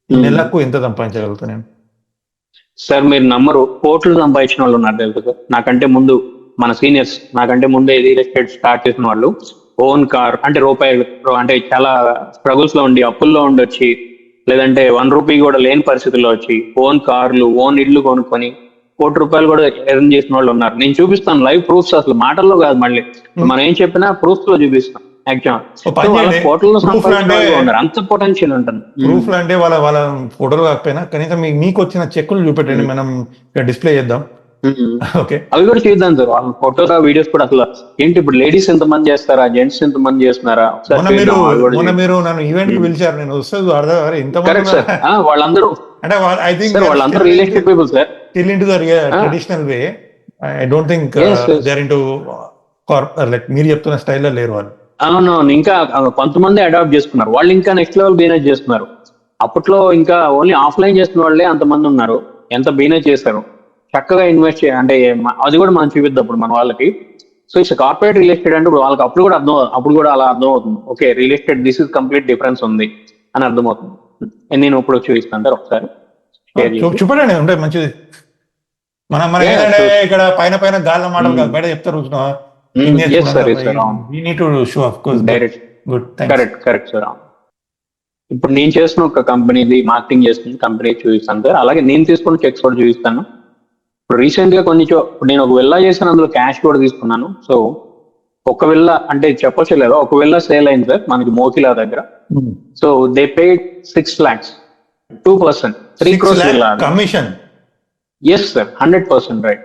నెలకు ఎంత సంపాదించగలుగుతా నేను? సార్ మీరు నమ్మరు, కోట్లు సంపాదించిన వాళ్ళు ఉన్నారు తెలుసు సార్. నాకంటే ముందు మన సీనియర్స్, నాకంటే ముందే రియల్ ఎస్టేట్ స్టార్ట్ చేసిన వాళ్ళు ఓన్ కార్ అంటే రూపాయలు అంటే చాలా స్ట్రగుల్స్ లో ఉండి అప్పుల్లో ఉండొచ్చి, లేదంటే 1 రూపీ కూడా లేని పరిస్థితుల్లో వచ్చి ఓన్ కార్లు, ఓన్ ఇల్లు కొనుక్కొని 1 కోటి రూపాయలు కూడా ఎర్న్ చేసిన వాళ్ళు ఉన్నారు. నేను చూపిస్తాను లైవ్ ప్రూఫ్స్, అసలు మాటల్లో కాదు, మళ్ళీ మనం ఏం చెప్పినా ప్రూఫ్స్ లో చూపిస్తాం. కోట్లలో ఉన్నారు, అంత పొటెన్షియల్ ఉంటుంది. ప్రూఫ్ అంటే వాళ్ళ ఫోటోలు కాకపోయినా కనీసం మీకు వచ్చిన చెక్కులు చూపెట్టండి, మనం డిస్ప్లే చేద్దాం. ఓకే, అవి కూడా చూద్దాం సార్. వాళ్ళ ఫోటోస్ వీడియోస్ కూడా అసలు ఏంటి, ఇప్పుడు లేడీస్ ఎంత మంది చేస్తారా, జెంట్స్ ఎంత మంది చేస్తున్నారా. మీరు నన్ను ఈవెంట్ కి పిలిచారు, నేను వస్తుంది వాళ్ళందరూ అంటే ఐ థింక్ వాళ్ళందరూ real estate people sir. Still into the traditional way. I don't think they're into like మీరు చెప్తున్న స్టైల్లో లేరు వాళ్ళు. అవునవును, ఇంకా కొంతమంది అడాప్ట్ చేసుకున్నారు, వాళ్ళు ఇంకా నెక్స్ట్ లెవెల్ బిజినెస్ చేస్తున్నారు. అప్పట్లో ఇంకా ఓన్లీ ఆఫ్లైన్ చేస్తున్న వాళ్ళే అంతమంది ఉన్నారు. ఎంత బిజినెస్ చేశారు, చక్కగా ఇన్వెస్ట్ అంటే అది కూడా మనం చూపిద్దాం ఇప్పుడు మన వాళ్ళకి. So it's corporate real estate అంటే వాళ్ళకి అప్పుడు కూడా అలా అర్థం అవుతుంది. Okay, real estate this is complete difference ఉంది అని అర్థమవుతుంది. నేను ఇప్పుడు చూపిస్తాను సార్, ఒకసారి చూపండి. అంటే మంచిది. మనం ఏంటంటే ఇక్కడ పైన గాల్లో మాటలు కాదు, బయట చెప్తారు. Correct sir. ఇప్పుడు నేను చేసిన ఒక కంపెనీది మార్కెటింగ్ చేస్తున్న కంపెనీ చూపిస్తాను సార్. అలాగే నేను తీసుకున్న చెక్స్ కూడా చూపిస్తాను. ఇప్పుడు రీసెంట్ గా నేను ఒక విల్లా చేశాను, అందులో క్యాష్ కూడా తీసుకున్నాను. సో ఒక విల్లా అంటే చెప్పొచ్చు లేదా, ఒక విల్లా సేల్ అయింది సార్ మనకి మోకిలా దగ్గర. So they paid 6 lakhs, 2%, 3 crores commission. Yes sir, 100% right.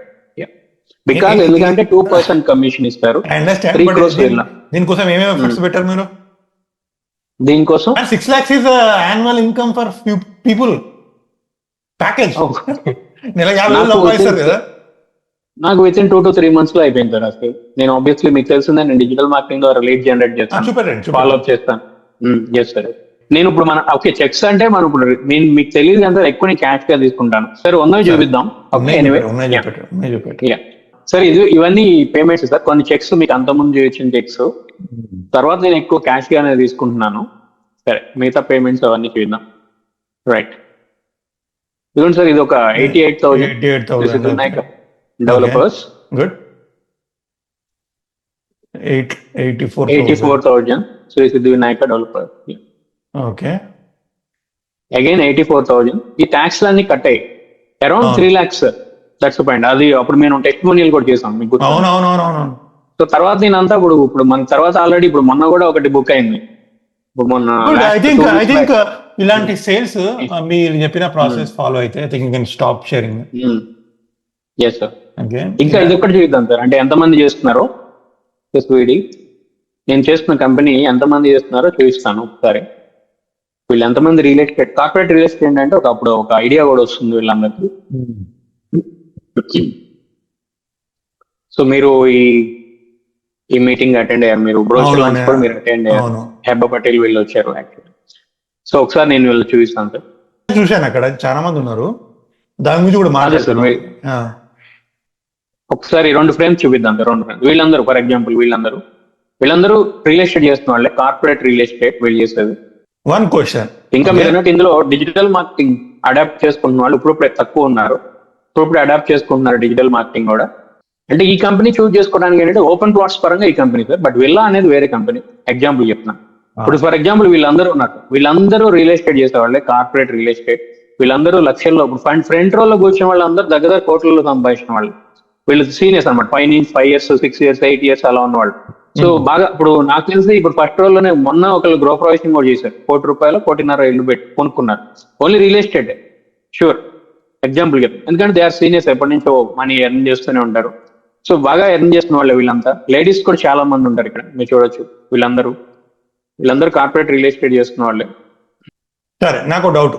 Because ఎందుకంటే 2% కమిషన్ ఇస్తారు. 3 crores విల్లా. దీనికోసం ఏమేమి ఎఫర్ట్స్ పెట్టారు మీరు? దీనికోసం 6 lakhs is annual income for few people package. నెల 50,000 సంపాదిస్తారు కదా. నాకు విత్ ఇన్ 2 to 3 months లో అయిపోయింది సార్. అసలు నేను ఆబ్వియస్లీ మీకు తెలిసిందే, నేను డిజిటల్ మార్కెటింగ్ ద్వారా లీడ్ జనరేట్ చేస్తాను, ఫాలో అప్ చేస్తాను. Yes sir. నేను ఇప్పుడు ఓకే చెక్స్ అంటే మనం ఇప్పుడు నేను మీకు తెలియదు అంతా ఎక్కువ క్యాష్ గా తీసుకుంటాను. సరే ఉన్నవి చూపిద్దాం. సార్ ఇవన్నీ పేమెంట్స్ సార్. కొన్ని చెక్స్ మీకు అంతకుముందు చూపించిన చెక్స్, తర్వాత నేను ఎక్కువ క్యాష్ గానే తీసుకుంటున్నాను. సరే మిగతా పేమెంట్స్ అవన్నీ చూద్దాం. రైట్, ఇదిగోండి సార్, ఇది ఒక 88,000 డెవలపర్స్. గుడ్. 84,000. 84,000 శ్రీ సిద్ధి వినాయక డెవలపర్. ఓకే. అగైన్ 84,000. ఈ ట్యాక్స్ అన్ని కట్ అయ్యి అరౌండ్ 3 lakhs. That's point. అది అప్పుడు మేము టెస్టిమోనియల్ కూడా చేసాం మీకు. అవునవునవునవును. సో తర్వాత నేనంతా ఇప్పుడు మన తర్వాత ఆల్రెడీ ఇప్పుడు మొన్న కూడా ఒకటి బుక్ అయింది. మొన్న ఐ థింక్ ఇలాంటి సేల్స్ మీరు చెప్పిన ప్రాసెస్ ఫాలో అయితే I think you can stop sharing. Yes sir. ఇంకా ఇది ఒక్కటి చూద్దాం సార్. అంటే ఎంతమంది చేస్తున్నారో ఎస్విడి నేను చేస్తున్న కంపెనీ ఎంతమంది చేస్తున్నారో చూపిస్తాను ఒకసారి. వీళ్ళు ఎంతమంది real estate corporate real estate అంటే అప్పుడు ఒక ఐడియా కూడా వస్తుంది వీళ్ళందరికీ. సో మీరు ఈ మీటింగ్ అటెండ్ అయ్యారు, మీరు బ్రోచర్ లాంచ్ కూడా మీరు అటెండ్ అయ్యారు. హెబ్బ పటేల్ వీళ్ళు వచ్చారు యాక్చువల్లీ. సో ఒకసారి నేను వీళ్ళు చూపిస్తాను సార్. చూశాను అక్కడ చాలా మంది ఉన్నారు, దాని గురించి కూడా మాట్లాడారు. ఒకసారి 2 ఫ్రేమ్స్ చూపిద్దాం సార్. 2 ఫ్రేమ్స్ వీళ్ళందరూ ఫర్ ఎగ్జాంపుల్ వీళ్ళందరూ రియల్ ఎస్టేట్ చేస్తున్న వాళ్ళే, కార్పొరేట్ రియల్ ఎస్టేట్ వీళ్ళు చేసేది. వన్ క్వశ్చన్ ఇంకా మీరు అన్నట్టు ఇందులో డిజిటల్ మార్కెటింగ్ అడాప్ట్ చేసుకుంటున్న వాళ్ళు ఇప్పుడే తక్కువ ఉన్నారు. ఇప్పుడు అడాప్ట్ చేసుకుంటున్నారు డిజిటల్ మార్కెటింగ్ కూడా. అంటే ఈ కంపెనీ చూస్ చేసుకోవడానికి ఏంటంటే ఓపెన్ ప్లాట్స్ పరంగా ఈ కంపెనీ సార్, బట్ విల్లా అనేది వేరే కంపెనీ. ఎగ్జాంపుల్ చెప్తున్నాను. ఇప్పుడు ఫర్ ఎగ్జాంపుల్ వీళ్ళందరూ ఉన్నారు, వీళ్ళందరూ రియల్ ఎస్టేట్ చేసేవాళ్ళే, కార్పొరేట్ రియల్ ఎస్టేట్. వీళ్ళందరూ లక్షల్లో ఇప్పుడు ఫ్రంట్ రోల్లో కూర్చున్న వాళ్ళందరూ దగ్గర కోట్లలో సంపాదించిన వాళ్ళు. వీళ్ళు సీనియర్స్ అనమాట, 5 years 6 years 8 years అలా ఉన్నవాళ్ళు. సో బాగా ఇప్పుడు నాకు తెలిసి ఇప్పుడు ఫస్ట్ రోల్లోనే మొన్న ఒకళ్ళు గృహప్రవేశం కూడా చేశారు. ₹1,00,00,000 1,50,00,000 ఇల్లు పెట్టి కొనుక్కున్నారు. Only real estate. Sure example చెప్తాను, ఎందుకంటే దే ఆర్ సీనియర్స్, ఎప్పటి నుంచో మనీ ఎర్న్ చేస్తూనే ఉంటారు. సో బాగా ఎర్న్ చేస్తున్న వాళ్ళే వీళ్ళంతా. లేడీస్ కూడా చాలా మంది ఉంటారు ఇక్కడ, మీరు చూడొచ్చు. వీళ్ళందరూ కార్పొరేట్ రియల్ ఎస్టేట్ చేస్తున్న వాళ్ళే. సరే, నాకు డౌట్.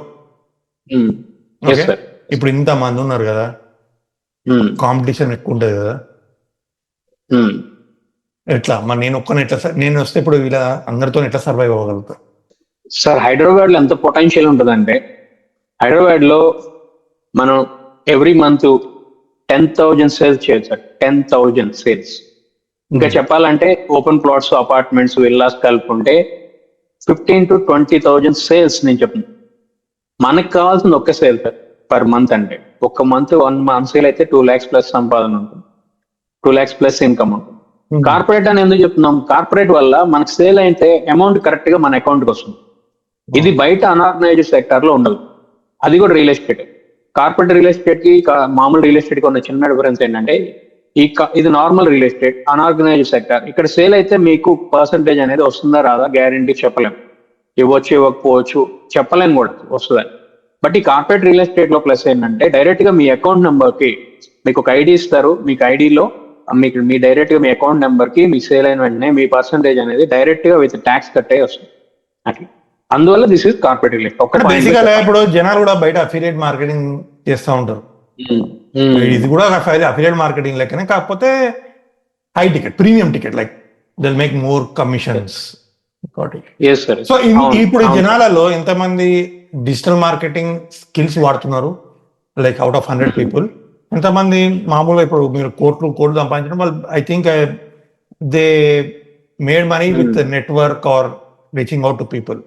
ఇప్పుడు ఇంత మంది ఉన్నారు కదా, కాంపిటీషన్ ఎక్కువ ఉంటుంది కదా, ఎట్లా మరి నేను వస్తే ఇప్పుడు వీళ్ళ అందరితో ఎట్లా సర్వైవ్ అవ్వగలుగుతా సార్? హైదరాబాద్ లో ఎంత పొటెన్షియల్ ఉంటుందంటే, హైదరాబాద్ లో మనం ఎవ్రీ మంత్ 10,000 సేల్స్ చేయొచ్చు సార్. 10,000 సేల్స్. ఇంకా చెప్పాలంటే ఓపెన్ ప్లాట్స్, అపార్ట్మెంట్స్, విల్లాస్ కలుపుకుంటే 15,000 to 20,000 సేల్స్ నేను చెప్తున్నాను. మనకు కావాల్సింది ఒక్క సేల్ సార్ పర్ మంత్. అంటే ఒక్క మంత్ 1 month సేల్ అయితే 2 lakhs ప్లస్ సంపాదన ఉంటుంది, 2 lakhs ప్లస్ ఇన్కమ్ ఉంటుంది. కార్పొరేట్ అని ఎందుకు చెప్తున్నాం? కార్పొరేట్ వల్ల మనకు సేల్ అయితే అమౌంట్ కరెక్ట్ గా మన అకౌంట్ కి వస్తుంది. ఇది బయట అనార్గనైజ్డ్ సెక్టర్ లో ఉండదు. అది కూడా real estate. Corporate real estate కి మామూలు రియల్ ఎస్టేట్ కి ఉన్న చిన్న డిఫరెన్స్ ఏంటంటే, ఇది normal real estate, unorganised sector. ఇక్కడ సేల్ అయితే మీకు పర్సంటేజ్ అనేది వస్తుందా రాదా గ్యారంటీ చెప్పలేము. ఇవ్వచ్చు ఇవ్వకపోవచ్చు, చెప్పలేము కూడా వస్తుందని. బట్ ఈ కార్పొరేట్ రియల్ ఎస్టేట్ లో ప్లస్ ఏంటంటే, డైరెక్ట్ గా మీ అకౌంట్ నెంబర్ కి మీకు ఒక ఐడి ఇస్తారు. మీకు ఐడిలో మీ డైరెక్ట్ గా మీ అకౌంట్ నెంబర్ కి మీ సేల్ అయిన వెంటనే మీ పర్సంటేజ్ అనేది డైరెక్ట్ గా విత్ ట్యాక్స్ కట్ అయ్యి వస్తుంది అట్లా. అందువల్ల this is corporate real estate. బేసికల్గా ఇప్పుడు జనాలు కూడా బయట అఫిలియేట్ మార్కెటింగ్ చేస్తూ ఉంటారు. ఇది కూడా అఫిలియేట్ మార్కెటింగ్ లెక్కనే, కాకపోతే high ticket, premium ticket, like they'll make more commissions. So ఇప్పుడు జనాలలో ఎంతమంది డిజిటల్ మార్కెటింగ్ స్కిల్స్ వాడుతున్నారు? లైక్ అవుట్ ఆఫ్ 100 people ఎంతమంది మామూలుగా ఇప్పుడు మీరు కోట్లు సంపాదించడం వాళ్ళు, I think they made money with network or reaching out to people.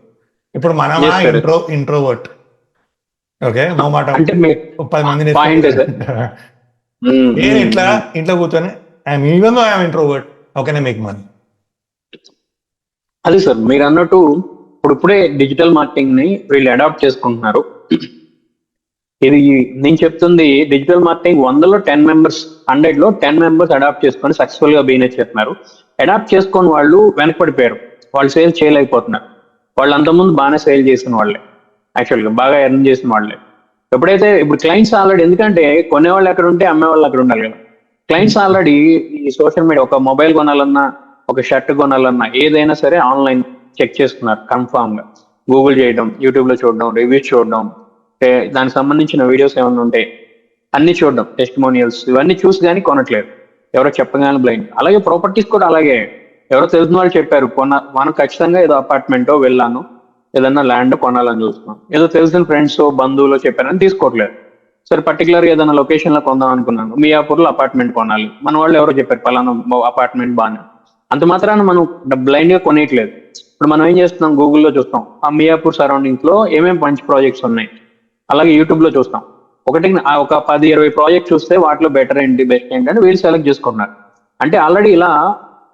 ఇప్పుడు మనమా ఇంట్రోవర్ట్, ఓకే, మాట 10 మందిని నేను ఇంట్లో కూర్చొని I'm even though I'm introvert, how can I make money? అదే సార్ మీరు అన్నట్టు ఇప్పుడే డిజిటల్ మార్కెటింగ్ ని వీళ్ళు అడాప్ట్ చేసుకుంటున్నారు. ఇది నేను చెప్తుంది డిజిటల్ మార్కెటింగ్ 100లో 10 members, 100లో 10 members అడాప్ట్ చేసుకొని సక్సెస్ఫుల్ గా బిజినెస్ చేస్తున్నారు. అడాప్ట్ చేసుకొని వాళ్ళు వెనకపడిపోయారు, వాళ్ళు సేల్ చేయలేకపోతున్నారు. వాళ్ళు అంతకుముందు బాగానే సేల్ చేసిన వాళ్ళే, యాక్చువల్గా బాగా ఎర్న్ చేసిన వాళ్ళే. ఎప్పుడైతే ఇప్పుడు క్లయింట్స్ ఆల్రెడీ, ఎందుకంటే కొనేవాళ్ళు ఎక్కడ ఉంటే అమ్మేవాళ్ళు అక్కడ ఉండాలి కదా. క్లయింట్స్ ఆల్రెడీ ఈ సోషల్ మీడియా, ఒక మొబైల్ కొనాలన్నా, ఒక షర్ట్ కొనాలన్నా, ఏదైనా సరే ఆన్లైన్ చెక్ చేసుకున్నారు కన్ఫామ్ గా. గూగుల్ చేయడం, యూట్యూబ్ లో చూడడం, రివ్యూస్ చూడడం, దానికి సంబంధించిన వీడియోస్ ఏమైనా ఉంటే అన్ని చూడడం, టెస్టిమోనియల్స్ ఇవన్నీ చూసి కానీ కొనట్లేదు, ఎవరో చెప్పగానే బ్లైండ్. అలాగే ప్రాపర్టీస్ కూడా అలాగే, ఎవరో తెలిసిన వాళ్ళు చెప్పారు మనం ఖచ్చితంగా ఏదో అపార్ట్మెంటో వెళ్ళాను, ఏదన్నా ల్యాండ్ కొనాలని చూస్తున్నాం, ఏదో తెలిసిన ఫ్రెండ్స్ బంధువులు చెప్పారని తీసుకోవట్లేదు. సరే పర్టికులర్ ఏదైనా లొకేషన్ లో కొందాం అనుకున్నాను, మియాపూర్లో అపార్ట్మెంట్ కొనాలి, మన వాళ్ళు ఎవరో చెప్పారు పలానా అపార్ట్మెంట్ బాగా, అంత మాత్రాన మనం బ్లైండ్ గా కొనేయట్లేదు. ఇప్పుడు మనం ఏం చేస్తున్నాం, గూగుల్లో చూస్తాం ఆ మియాపూర్ సరౌండింగ్స్ లో ఏమేమి మంచి ప్రాజెక్ట్స్ ఉన్నాయి, అలాగే యూట్యూబ్ లో చూస్తాం ఒకటి ఒక 10-20 ప్రాజెక్ట్ చూస్తే వాటిలో బెటర్ ఏంటి బెస్ట్ ఏంటి అని వీళ్ళు సెలెక్ట్ చేసుకున్నారు. అంటే ఆల్రెడీ ఇలా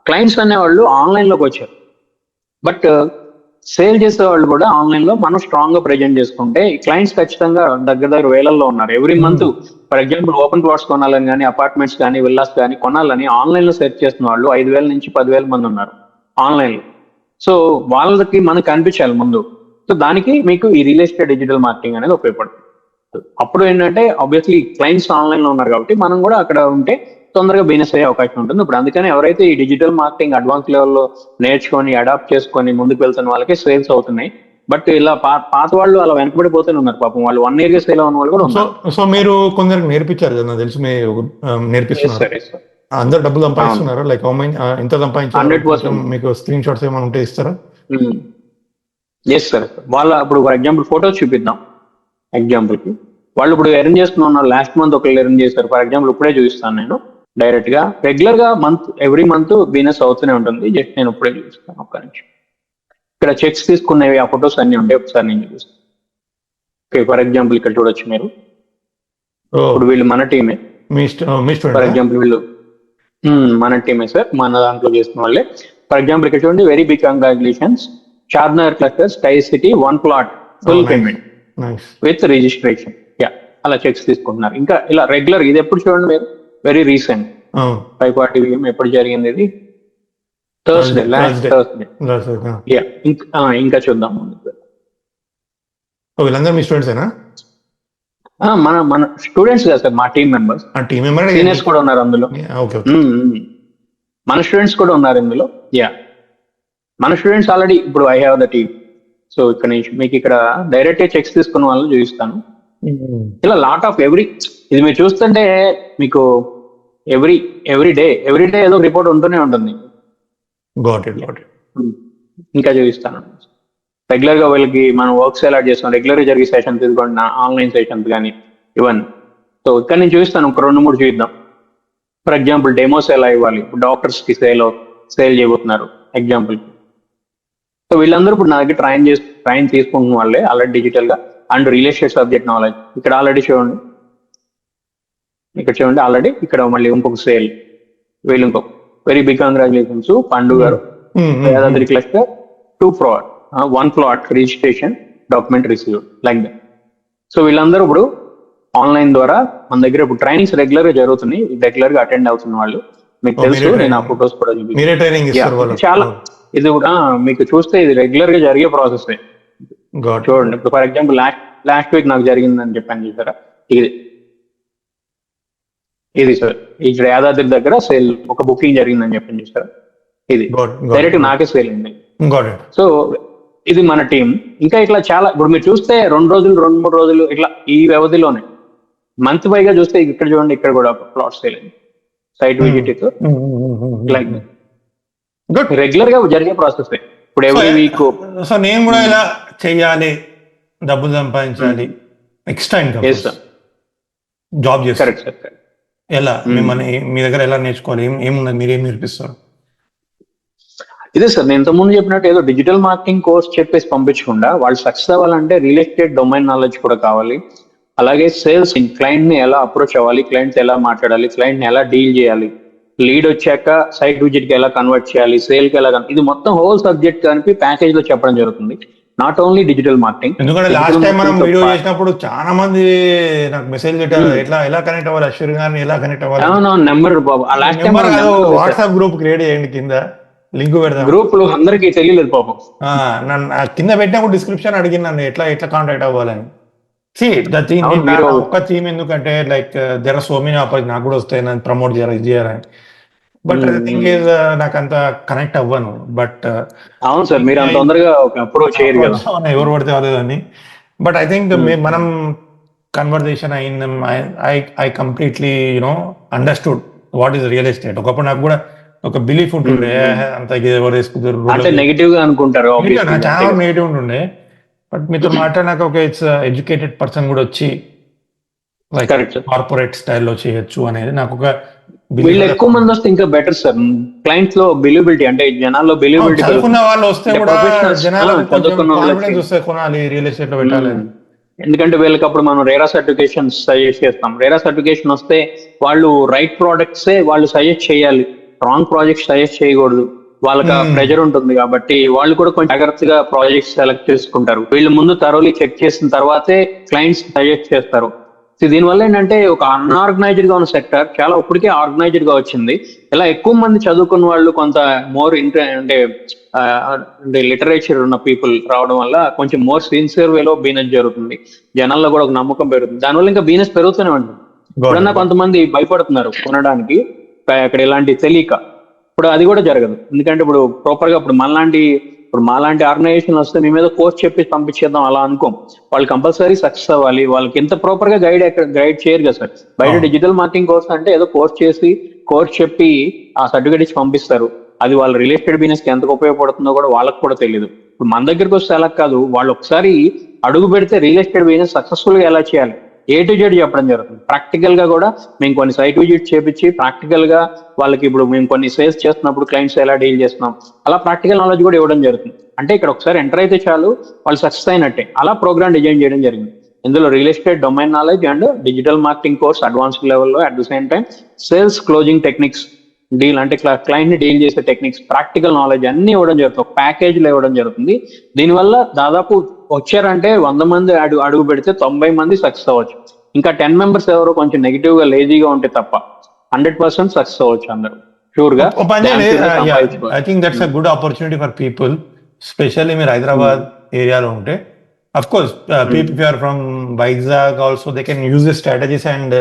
క్లయింట్స్ అనేవాళ్ళు ఆన్లైన్ లోకి వచ్చారు. బట్ సేల్ చేసే వాళ్ళు కూడా ఆన్లైన్ లో మనం స్ట్రాంగ్ గా ప్రెజెంట్ చేసుకుంటే క్లయింట్స్ ఖచ్చితంగా దగ్గర వేలల్లో ఉన్నారు. Every month for example open plots కొనాలని కానీ అపార్ట్మెంట్స్ కానీ విల్లాస్ కానీ కొనాలని ఆన్లైన్ లో సెర్చ్ చేస్తున్న వాళ్ళు 5,000 నుంచి 10,000 మంది ఉన్నారు ఆన్లైన్ లో. సో వాళ్ళకి మనకు కనిపించాలి ముందు. సో దానికి మీకు ఈ రియల్ ఎస్టేట్ డిజిటల్ మార్కెటింగ్ అనేది ఉపయోగపడుతుంది. అప్పుడు ఏంటంటే ఆబ్వియస్లీ క్లయింట్స్ ఆన్లైన్ లో ఉన్నారు కాబట్టి మనం కూడా అక్కడ ఉంటే తొందరగా బిజినెస్ అయ్యే అవకాశం ఉంటుంది. ఇప్పుడు అందుకని ఎవరైతే ఈ డిజిటల్ మార్కెటింగ్ అడ్వాన్స్ లెవెల్లో నేర్చుకొని అడాప్ట్ చేసుకొని ముందుకు వెళ్తున్న వాళ్ళకి సేల్స్ అవుతున్నాయి. బట్ ఇలా పాత వాళ్ళు అలా వెనకబడిపోతూనే ఉన్నారు పాపం. వాళ్ళు 1 year సేల్ అవ్వని వాళ్ళు కూడా ఉన్నారు. సో మీరు కొందరికి నేర్పించారు కదా, నాకు తెలుసు మీరు నేర్పిస్తున్నారు. అందరు డబ్బులు సంపాదిస్తున్నారు, లైక్ ఎంత సంపాదించారు 100% మీకు స్క్రీన్ షాట్స్ ఏమైనా ఉంటే ఇస్తారా? Yes sir. వాళ్ళ ఇప్పుడు ఫర్ ఎగ్జాంపుల్ ఫోటోస్ చూపిద్దాం. ఎగ్జాంపుల్ కి వాళ్ళు ఇప్పుడు ఎర్న్ చేస్తున్నారు. లాస్ట్ మంత్ ఒకళ్ళు ఎర్న్ చేశారు ఫర్ ఎగ్జాంపుల్. ఇప్పుడే చూపిస్తాను నేను డైరెక్ట్ గా. రెగ్యులర్ గా ఎవ్రీ మంత్ బిజినెస్ అవుతూనే ఉంటుంది. జస్ట్ నేను ఇప్పుడే చూపిస్తాను ఒక్క నిమిషం. ఇక్కడ చెక్స్ తీసుకునేవి ఆ ఫొటోస్ అన్ని ఉంటాయి. ఒకసారి నేను చూపిస్తాను. ఓకే, ఫర్ ఎగ్జాంపుల్ ఇక్కడ చూడొచ్చు మీరు. ఇప్పుడు వీళ్ళు మన టీమే. ఫర్ ఎగ్జాంపుల్ వీళ్ళు మన టీమే సార్, మన దాంట్లో చేస్తున్న వాళ్ళే. ఫర్ ఎగ్జాంపుల్ ఇక్కడ చూడండి, very big congratulations, Charminar cluster sky city 1 plot full payment with registration. Yeah, అలా చెక్స్ తీసుకుంటున్నారు. ఇంకా ఇలా రెగ్యులర్. ఇది ఎప్పుడు చూడండి మీరు, వెరీ రీసెంట్ 5:40 PM ఎప్పుడు జరిగింది ఇది? Thursday, last Thursday. యా, ఇంకా చూద్దాం. వీళ్ళందరూ మీ స్టూడెంట్సేనా? మన స్టూడెంట్స్ కదా సార్, మా టీమ్ మెంబర్స్. సీనియర్స్ కూడా ఉన్నారు అందులో. మన స్టూడెంట్స్ కూడా ఉన్నారు ఇందులో. యా, మన స్టూడెంట్స్ ఆల్రెడీ ఇప్పుడు I have the team. So ఇక్కడ నుంచి మీకు ఇక్కడ డైరెక్ట్ చెక్స్ తీసుకున్న వాళ్ళని చూపిస్తాను. ఇలా లాట్ ఆఫ్ ఇది మీరు చూస్తుంటే మీకు ఎవ్రీ డే ఏదో రిపోర్ట్ ఉంటూనే ఉంటుంది. ఇంకా చూపిస్తాను. రెగ్యులర్ గా వీళ్ళకి మనం వర్క్స్ అలాట్ చేస్తాం. రెగ్యులర్ గా జరిగే సెషన్స్ తీసుకోండి, ఆన్లైన్ సెషన్స్ కానీ ఇవన్నీ. సో ఇక్కడ నేను చూపిస్తాను, ఒక 2-3 చూద్దాం. ఫర్ ఎగ్జాంపుల్ డెమోస్ ఎలా ఇవ్వాలి, డాక్టర్స్ కి సేల్ చేయబోతున్నారు ఎగ్జాంపుల్. సో వీళ్ళందరూ ఇప్పుడు నా దగ్గర ట్రైన్ తీసుకుంటున్న వాళ్ళే ఆల్రెడీ డిజిటల్ గా and real estate subject knowledge. ఇక్కడ ఆల్రెడీ చూడండి, ఆల్రెడీ ఇక్కడ మళ్ళీ ఇంకొక సేల్. వీళ్ళు ఇంకొక వెరీ బిగ్ కంగ్రాచులేషన్స్ పండు గారు, Yadadri cluster 2 plot 1 plot registration document receive like that. So వీళ్ళందరూ ఇప్పుడు ఆన్లైన్ ద్వారా మన దగ్గర ఇప్పుడు ట్రైనింగ్స్ రెగ్యులర్ గా జరుగుతున్నాయి. రెగ్యులర్ గా అటెండ్ అవుతున్న వాళ్ళు మీకు తెలుసు. నేను ఆ ఫొటోస్ కూడా చాలా ఇది కూడా మీకు చూస్తే ఇది రెగ్యులర్ గా జరిగే ప్రాసెస్. చూడండి, ఇప్పుడు ఫర్ ఎగ్జాంపుల్ లాస్ట్ వీక్ నాకు జరిగిందని చెప్పాను చూసారా, ఇది సార్ ఇక్కడ యాదాద్రి దగ్గర సేల్ ఒక బుకింగ్ జరిగిందని చెప్పాను చూసారా, ఇది డైరెక్ట్ నాకే సేల్ అయింది. సో ఇది మన టీం. ఇంకా ఇట్లా చాలా ఇప్పుడు మీరు చూస్తే 2 రోజులు 2-3 రోజులు ఇట్లా ఈ వ్యవధిలోనే మంత్ పైగా చూస్తే ఇక్కడ చూడండి, ఇక్కడ కూడా ప్లాట్ సేల్ అయింది సైట్ విజిట్. రెగ్యులర్ గా జరిగే ప్రాసెస్ ఇప్పుడు ఎవ్రీ వీక్. సో నేను కూడా ఇలా చెయ్యాలి, డబ్బులు సంపాదించాలి, ఎక్స్ట్రా ఇన్కమ్, జాబ్ చేసి కరెక్ట్ సార్. ఎలా మిమ్మల్ని మీ దగ్గర ఎలా నేర్చుకోవాలి, ఏమున్నది, మీరేం నేర్పిస్తారు? ఇదే సార్, నేను ఇంతకుముందు చెప్పినట్టు ఏదో డిజిటల్ మార్కెటింగ్ కోర్స్ చెప్పేసి పంపించకుండా వాళ్ళు సక్సెస్ అవ్వాలంటే రియల్ ఎస్టేట్ డొమైన్ నాలెడ్జ్ కూడా కావాలి. అలాగే సేల్స్, క్లయింట్ ని ఎలా అప్రోచ్ అవ్వాలి, క్లయింట్ ఎలా మాట్లాడాలి, క్లయింట్ ని ఎలా డీల్ చేయాలి, లీడ్ వచ్చాక సైట్ విజిట్ కి ఎలా కన్వర్ట్ చేయాలి, సేల్ కి ఎలా, ఇది మొత్తం హోల్ సబ్జెక్ట్ కలిపి ప్యాకేజ్ లో చెప్పడం జరుగుతుంది. Not only digital marketing. ఎందుకంటే లాస్ట్ టైం మనం వీడియో చేసినప్పుడు చాలా మంది నాకు మెసేజ్ పెట్టారు, ఎలా కనెక్ట్ అవ్వాలి, అశ్వర్ గారిని ఎలా కనెక్ట్ అవ్వాలి. నెంబర్ వాట్సాప్ గ్రూప్ క్రియేట్ చేయండి, కింద లింక్ పెడతాం. గ్రూప్ లో అందరికి తెలియలేదు పాపం. కింద పెట్టినప్పుడు డిస్క్రిప్షన్ అడిగింది నన్ను ఎట్లా కాంటాక్ట్ అవ్వాలని. ఒక్క థీమ్ ఎందుకంటే like there are so many opportunities నాకు కూడా వస్తాయి, నన్ను ప్రమోట్ చేయాలి, ఇది చేయాలని. బట్ థింగ్ ఈజ్ నాకు అంత కనెక్ట్ అవ్వను. బట్ అవును సార్, మీరు అంత తొందరగా అప్రోచ్ చేయరు కదా, ఎవరు పడితే అదేదని. బట్ ఐ థింక్ మనం కన్వర్జేషన్ అయింది, I completely understood what is real estate. ఒకప్పుడు నాకు కూడా ఒక బిలీఫ్ ఉంటుండే, అంత ఎవరు వేసుకుంటారు, నెగిటివ్ గా అనుకుంటారు, చాలా నెగిటివ్ ఉంటుండే. బట్ మీతో మాట్లాడినాక ఒక ఇట్స్ ఎడ్యుకేటెడ్ పర్సన్ కూడా వచ్చి లైక్ కార్పొరేట్ స్టైల్లో చేయొచ్చు అనేది నాకు ఒక. వీళ్ళు ఎక్కువ మంది వస్తే ఇంకా బెటర్ సార్. క్లయింట్స్ లో బిలీవబిలిటీ, అంటే జనాల్లో బిలీవబిలిటీ, చదువుకున్న వాళ్ళు వస్తే కూడా జనాలు కాన్ఫిడెన్స్ వస్తే కొనాలి, రియల్ ఎస్టేట్ లో పెట్టాలి. ఎందుకంటే వీళ్ళకి అప్పుడు మనం రేరా సర్టిఫికేషన్ సజెస్ట్ చేస్తాం. రేరా సర్టిఫికేషన్ వస్తే వాళ్ళు రైట్ ప్రోడక్ట్సే వాళ్ళు సజెస్ట్ చేయాలి, రాంగ్ ప్రాజెక్ట్ సజెస్ట్ చేయకూడదు. వాళ్ళకి ప్రెజర్ ఉంటుంది కాబట్టి వాళ్ళు కూడా కొంచెం జాగ్రత్తగా ప్రాజెక్ట్స్ సెలెక్ట్ చేసుకుంటారు. వీళ్ళు ముందు థరోలీ చెక్ చేసిన తర్వాతే క్లయింట్స్ సజెస్ట్ చేస్తారు. దీనివల్ల ఏంటంటే ఒక అన్ఆర్గనైజ్డ్ గా ఉన్న సెక్టర్ చాలా ఇప్పటికే ఆర్గనైజ్డ్ గా వచ్చింది. ఇలా ఎక్కువ మంది చదువుకున్న వాళ్ళు కొంత మోర్ అంటే లిటరేచర్ ఉన్న పీపుల్ రావడం వల్ల కొంచెం మోర్ సిన్సియర్ వేలో బిజినెస్ జరుగుతుంది. జనాల్లో కూడా ఒక నమ్మకం పెరుగుతుంది. దానివల్ల ఇంకా బిజినెస్ పెరుగుతూనే ఉంటుంది. ఇప్పుడన్నా కొంతమంది భయపడుతున్నారు కొనడానికి అక్కడ ఇలాంటి తెలియక. ఇప్పుడు అది కూడా జరగదు. ఎందుకంటే ఇప్పుడు ప్రాపర్ గా ఇప్పుడు మాలాంటి ఆర్గనైజేషన్ వస్తే మీ మీద కోర్స్ చెప్పి పంపించేద్దాం అలా అనుకోం. వాళ్ళు కంపల్సరీ సక్సెస్ అవ్వాలి. వాళ్ళకి ఎంత ప్రాపర్ గా గైడ్ చేయరు కదా సార్. బయట డిజిటల్ మార్కెటింగ్ కోర్స్ అంటే ఏదో కోర్స్ చెప్పి ఆ సర్టిఫికేట్ ఇచ్చి పంపిస్తారు. అది వాళ్ళ రియల్ ఎస్టేట్ బిజినెస్ కి ఎంత ఉపయోగపడుతుందో కూడా వాళ్ళకి కూడా తెలియదు. ఇప్పుడు మన దగ్గరికి వస్తే అలా కాదు. వాళ్ళు ఒకసారి అడుగు పెడితే రియల్ ఎస్టేట్ బిజినెస్ సక్సెస్ఫుల్ గా ఎలా చేయాలి A to Z చెప్పడం జరుగుతుంది. ప్రాక్టికల్ గా కూడా మేము కొన్ని సైట్ విజిట్ చేపించి ప్రాక్టికల్ గా వాళ్ళకి ఇప్పుడు మేము కొన్ని సేల్స్ చేస్తున్నప్పుడు క్లయింట్స్ ఎలా డీల్ చేస్తున్నాం అలా ప్రాక్టికల్ నాలెడ్జ్ కూడా ఇవ్వడం జరుగుతుంది. అంటే ఇక్కడ ఒకసారి ఎంటర్ అయితే చాలు వాళ్ళు సక్సెస్ అయినట్టే. అలా ప్రోగ్రామ్ డిజైన్ చేయడం జరిగింది. ఇందులో real estate domain knowledge and digital marketing course advanced లెవెల్లో, at the same time sales closing techniques, deal అంటే క్లయింట్ ని డీల్ చేసే టెక్నిక్స్, ప్రాక్టికల్ నాలెడ్జ్ అన్ని ఇవ్వడం జరుగుతుంది. ఒక ప్యాకేజ్ లో ఇవ్వడం జరుగుతుంది. దీనివల్ల దాదాపు వచ్చారంటే 100 మంది అడుగు పెడితే 90 మంది సక్సెస్ అవ్వచ్చు. ఇంకా 10 మెంబర్స్ ఎవరో కొంచెం నెగిటివ్ గా లేజీగా ఉంటే తప్ప 100% సక్సెస్ అవ్వచ్చు అందరూ షూర్ గా. I think that's a good opportunity for people, specially మీరు హైదరాబాద్ ఏరియాలో ఉంటే. Of course people are from Vizag also they can use the strategies and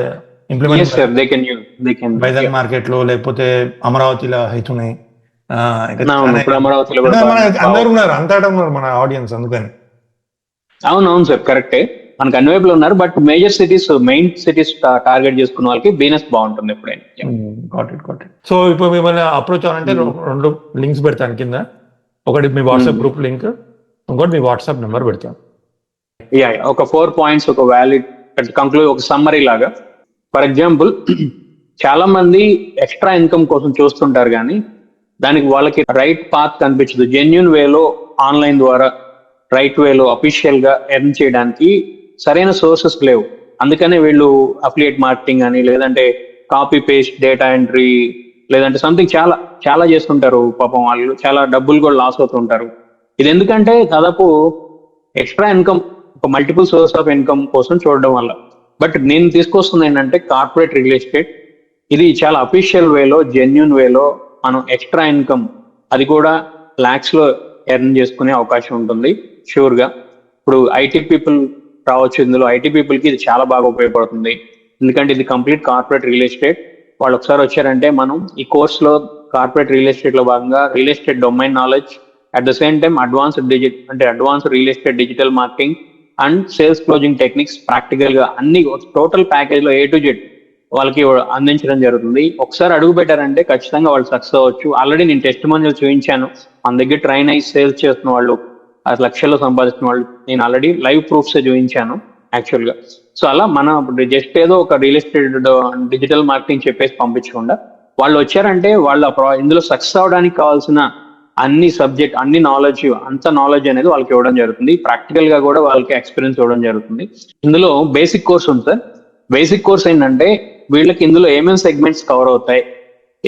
Vizag market లో, లేకపోతే అమరావతిలో అవుతున్నాయి. అందరూ ఉన్నారు, అంతటా ఉన్నారు మన ఆడియన్స్. అందుకని అవునవును సార్, కరెక్టే. మనకు అన్ని వైపులు ఉన్నారు. బట్ మెయిన్ సిటీస్ టార్గెట్ చేసుకున్న వాళ్ళకి బిజినెస్ బాగుంటుంది ఎప్పుడైనా. సో ఇప్పుడు మిమ్మల్ని అప్రోచ్ అవ్వాలంటే 2 లింక్స్ పెడతాను కింద. ఒకటి మీ వాట్సాప్ గ్రూప్ లింక్, ఇంకోటి మీ వాట్సాప్ నెంబర్ పెడతాను. ఒక 4 పాయింట్స్, ఒక వ్యాలిడ్ కంక్లూడ్, ఒక సమ్మరీ లాగా. ఫర్ ఎగ్జాంపుల్, చాలా మంది ఎక్స్ట్రా ఇన్కమ్ కోసం చూస్తుంటారు కానీ దానికి వాళ్ళకి రైట్ పాత్ కనిపించదు. జెన్యున్ వేలో ఆన్లైన్ ద్వారా రైట్ వేలో అఫీషియల్ గా ఎర్న్ చేయడానికి సరైన సోర్సెస్ లేవు. అందుకనే వీళ్ళు అఫిలియేట్ మార్కెటింగ్ అని, లేదంటే కాపీ పేస్ట్, డేటా ఎంట్రీ, లేదంటే సంథింగ్ చాలా చాలా చేస్తుంటారు. పాపం వాళ్ళు చాలా డబ్బులు కూడా లాస్ అవుతుంటారు. ఇది ఎందుకంటే దాదాపు ఎక్స్ట్రా ఇన్కమ్, ఒక మల్టిపుల్ సోర్స్ ఆఫ్ ఇన్కమ్ కోసం చూడడం వల్ల. బట్ నేను తీసుకొస్తుంది ఏంటంటే కార్పొరేట్ రియల్ ఎస్టేట్. ఇది చాలా అఫీషియల్ వేలో, జెన్యున్ వేలో మనం ఎక్స్ట్రా ఇన్కమ్, అది కూడా లాక్స్ లో ఎర్న్ చేసుకునే అవకాశం ఉంటుంది షూర్ గా. ఇప్పుడు ఐటీ పీపుల్ రావచ్చు. ఇందులో ఐటీ పీపుల్ కి ఇది చాలా బాగా ఉపయోగపడుతుంది. ఎందుకంటే ఇది కంప్లీట్ కార్పొరేట్ రియల్ ఎస్టేట్. వాళ్ళు ఒకసారి వచ్చారంటే మనం ఈ కోర్స్ లో కార్పొరేట్ రియల్ ఎస్టేట్ లో భాగంగా real estate domain knowledge, at the same time advanced real estate digital marketing and sales closing techniques, practical గా అన్ని టోటల్ ప్యాకేజ్ లో A to Z వాళ్ళకి అందించడం జరుగుతుంది. ఒకసారి అడుగు పెట్టారంటే ఖచ్చితంగా వాళ్ళు సక్సెస్ అవ్వచ్చు. ఆల్రెడీ నేను టెస్టిమోనియల్ చూపించాను. మన దగ్గర ట్రైన్ అయ్యి సేల్స్ చేస్తున్న వాళ్ళు, లక్షల్లో సంపాదిస్తున్న వాళ్ళు, నేను ఆల్రెడీ లైవ్ ప్రూఫ్స్ చూపించాను యాక్చువల్ గా. సో అలా మనం జస్ట్ ఏదో ఒక రియల్ ఎస్టేట్ డిజిటల్ మార్కెటింగ్ చెప్పేసి పంపించకుండా వాళ్ళు వచ్చారంటే వాళ్ళ ఇందులో సక్సెస్ అవడానికి కావాల్సిన అన్ని నాలెడ్జ్, అంత నాలెడ్జ్ అనేది వాళ్ళకి ఇవ్వడం జరుగుతుంది. ప్రాక్టికల్ గా కూడా వాళ్ళకి ఎక్స్పీరియన్స్ ఇవ్వడం జరుగుతుంది. ఇందులో బేసిక్ కోర్స్ ఉంది సార్. బేసిక్ కోర్స్ ఏంటంటే వీళ్ళకి ఇందులో ఏమేమి సెగ్మెంట్స్ కవర్ అవుతాయి,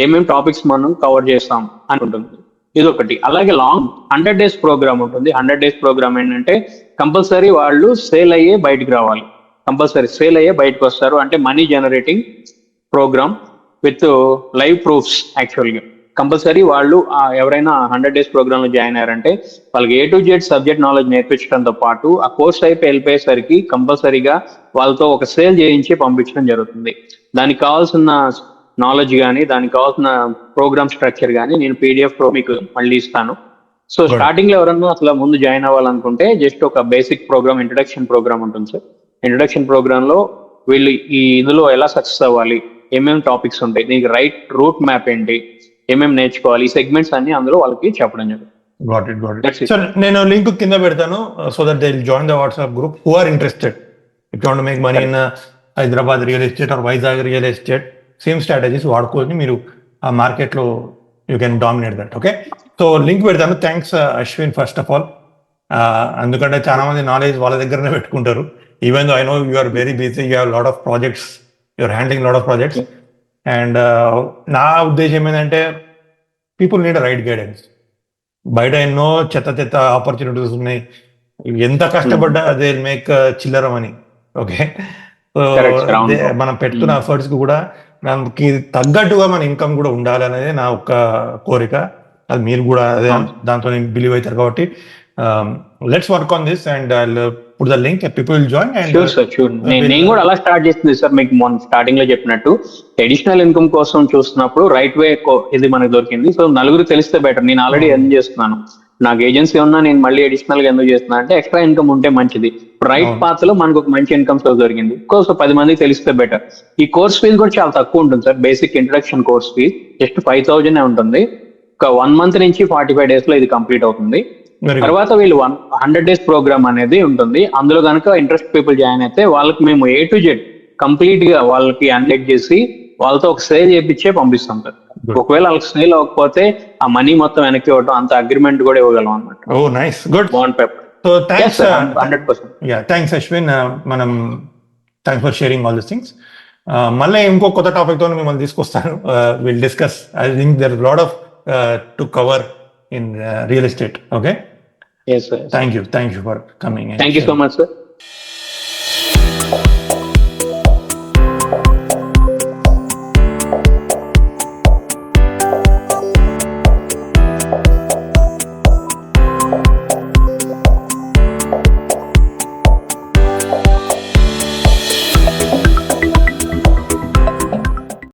ఏమేమి టాపిక్స్ మనం కవర్ చేస్తాం అని ఉంటుంది. ఇది ఒకటి. అలాగే లాంగ్ 100 days ప్రోగ్రామ్ ఉంటుంది. 100 days ప్రోగ్రామ్ ఏంటంటే కంపల్సరీ వాళ్ళు సేల్ అయ్యే బయటకు రావాలి. కంపల్సరీ సేల్ అయ్యే బయటకు వస్తారు. అంటే money generating program with live proofs. యాక్చువల్గా కంపల్సరీ వాళ్ళు ఎవరైనా 100 days ప్రోగ్రామ్ లో జాయిన్ అయ్యారంటే వాళ్ళకి A to Z subject knowledge నేర్పించడంతో పాటు ఆ కోర్స్ అయిపోయి వెళ్ళిపోయేసరికి కంపల్సరీగా వాళ్ళతో ఒక సేల్ చేయించి పంపించడం జరుగుతుంది. దానికి కావాల్సిన నాలెడ్జ్ కానీ, దానికి కావాల్సిన ప్రోగ్రామ్ స్ట్రక్చర్ కానీ నేను PDF లో మీకు మళ్ళీ ఇస్తాను. సో స్టార్టింగ్ లో ఎవరన్నా అసలు ముందు జాయిన్ అవ్వాలనుకుంటే జస్ట్ ఒక బేసిక్ ప్రోగ్రామ్, ఇంట్రడక్షన్ ప్రోగ్రామ్ ఉంటుంది సార్. ఇంట్రడక్షన్ ప్రోగ్రామ్ లో వీళ్ళు ఇందులో ఎలా సక్సెస్ అవ్వాలి, ఏమేమి టాపిక్స్ ఉంటాయి, దీనికి రైట్ రూట్ మ్యాప్ ఏంటి, ఏమేమి నేర్చుకోవాలి, ఈ సెగ్మెంట్స్ అన్ని అందులో వాళ్ళకి చెప్పడం జరుగుతుంది. సార్ నేను లింక్ కింద పెడతాను, so that they will join the WhatsApp group who are interested. If you want to make money in Hyderabad real estate or Vizag real estate, same strategies వాడుకొని మీరు ఆ మార్కెట్లో you can dominate that. Okay, so link పెడతాను. Thanks Ashwin first of all. ఎందుకంటే చాలా మంది knowledge వాళ్ళ దగ్గరనే పెట్టుకుంటారు. even though I know you are very busy, you have a lot of projects, you're handling a lot of projects. And నా ఉద్దేశం ఏంటంటే పీపుల్ నీడ్ రైట్ గైడెన్స్. బయట ఎన్నో చెత్త ఆపర్చునిటీస్ ఉన్నాయి, ఎంత కష్టపడ్డా అదే మేక్ చిల్లర మనీ. ఓకే, సో మనం పెడుతున్న ఎఫర్ట్స్ కి కూడా దానికి తగ్గట్టుగా మన ఇన్కమ్ కూడా ఉండాలి అనేది నా ఒక్క కోరిక. అది మీరు కూడా అదే దాంతో బిలీవ్ అవుతారు కాబట్టి let's work on this and put the link, people will join. And నేను కూడా అలా స్టార్ట్ చేస్తుంది సార్. మీకు మొన్న స్టార్టింగ్ లో చెప్పినట్టు అడిషనల్ ఇన్కమ్ కోసం చూస్తున్నప్పుడు రైట్ వే ఇది మనకు దొరికింది. సో నలుగురు తెలిస్తే బెటర్. నేను ఆల్రెడీ ఎర్న్ చేస్తున్నాను, నాకు ఏజెన్సీ ఉన్నా, నేను మళ్ళీ అడిషనల్ గా ఎందుకు చేస్తున్నా అంటే ఎక్స్ట్రా ఇన్కమ్ ఉంటే మంచిది. రైట్ పాత్ లో మనకు ఒక మంచి ఇన్కమ్ సోర్స్ దొరికింది. సో 10 మందికి తెలిస్తే బెటర్. ఈ కోర్స్ ఫీజు కూడా చాలా తక్కువ ఉంటుంది sir. Basic introduction course fees just 5,000 ఉంటుంది. ఒక 1 మంత్ నుంచి 45 days లో ఇది కంప్లీట్ అవుతుంది. తర్వాత వీళ్ళు 100 days ప్రోగ్రామ్ అనేది ఉంటుంది. అందులో కనుక ఇంట్రెస్ట్ పీపుల్ జాయిన్ అయితే వాళ్ళకి మేము A to Z కంప్లీట్ గా వాళ్ళకి అన్లెట్ చేసి వాళ్ళతో ఒక సేల్ చేయించే పంపిస్తాం సార్. ఒకవేళ వాళ్ళకి సేల్ అవ్వకపోతే ఆ మనీ మొత్తం వెనక్కి ఇవ్వడం, అంత అగ్రిమెంట్ కూడా ఇవ్వగలం అన్నమాట. Oh nice, good, bond paper. So thanks 100%. Thanks Ashwin. Thanks for sharing all this things. మళ్ళీ ఇంకో కొత్త టాపిక్ తో మిమ్మల్ని తీసుకొస్తాను. Will discuss. I think there is lot of to cover in real estate. Okay. Yes sir. Thank you for coming. Thank you so much sir.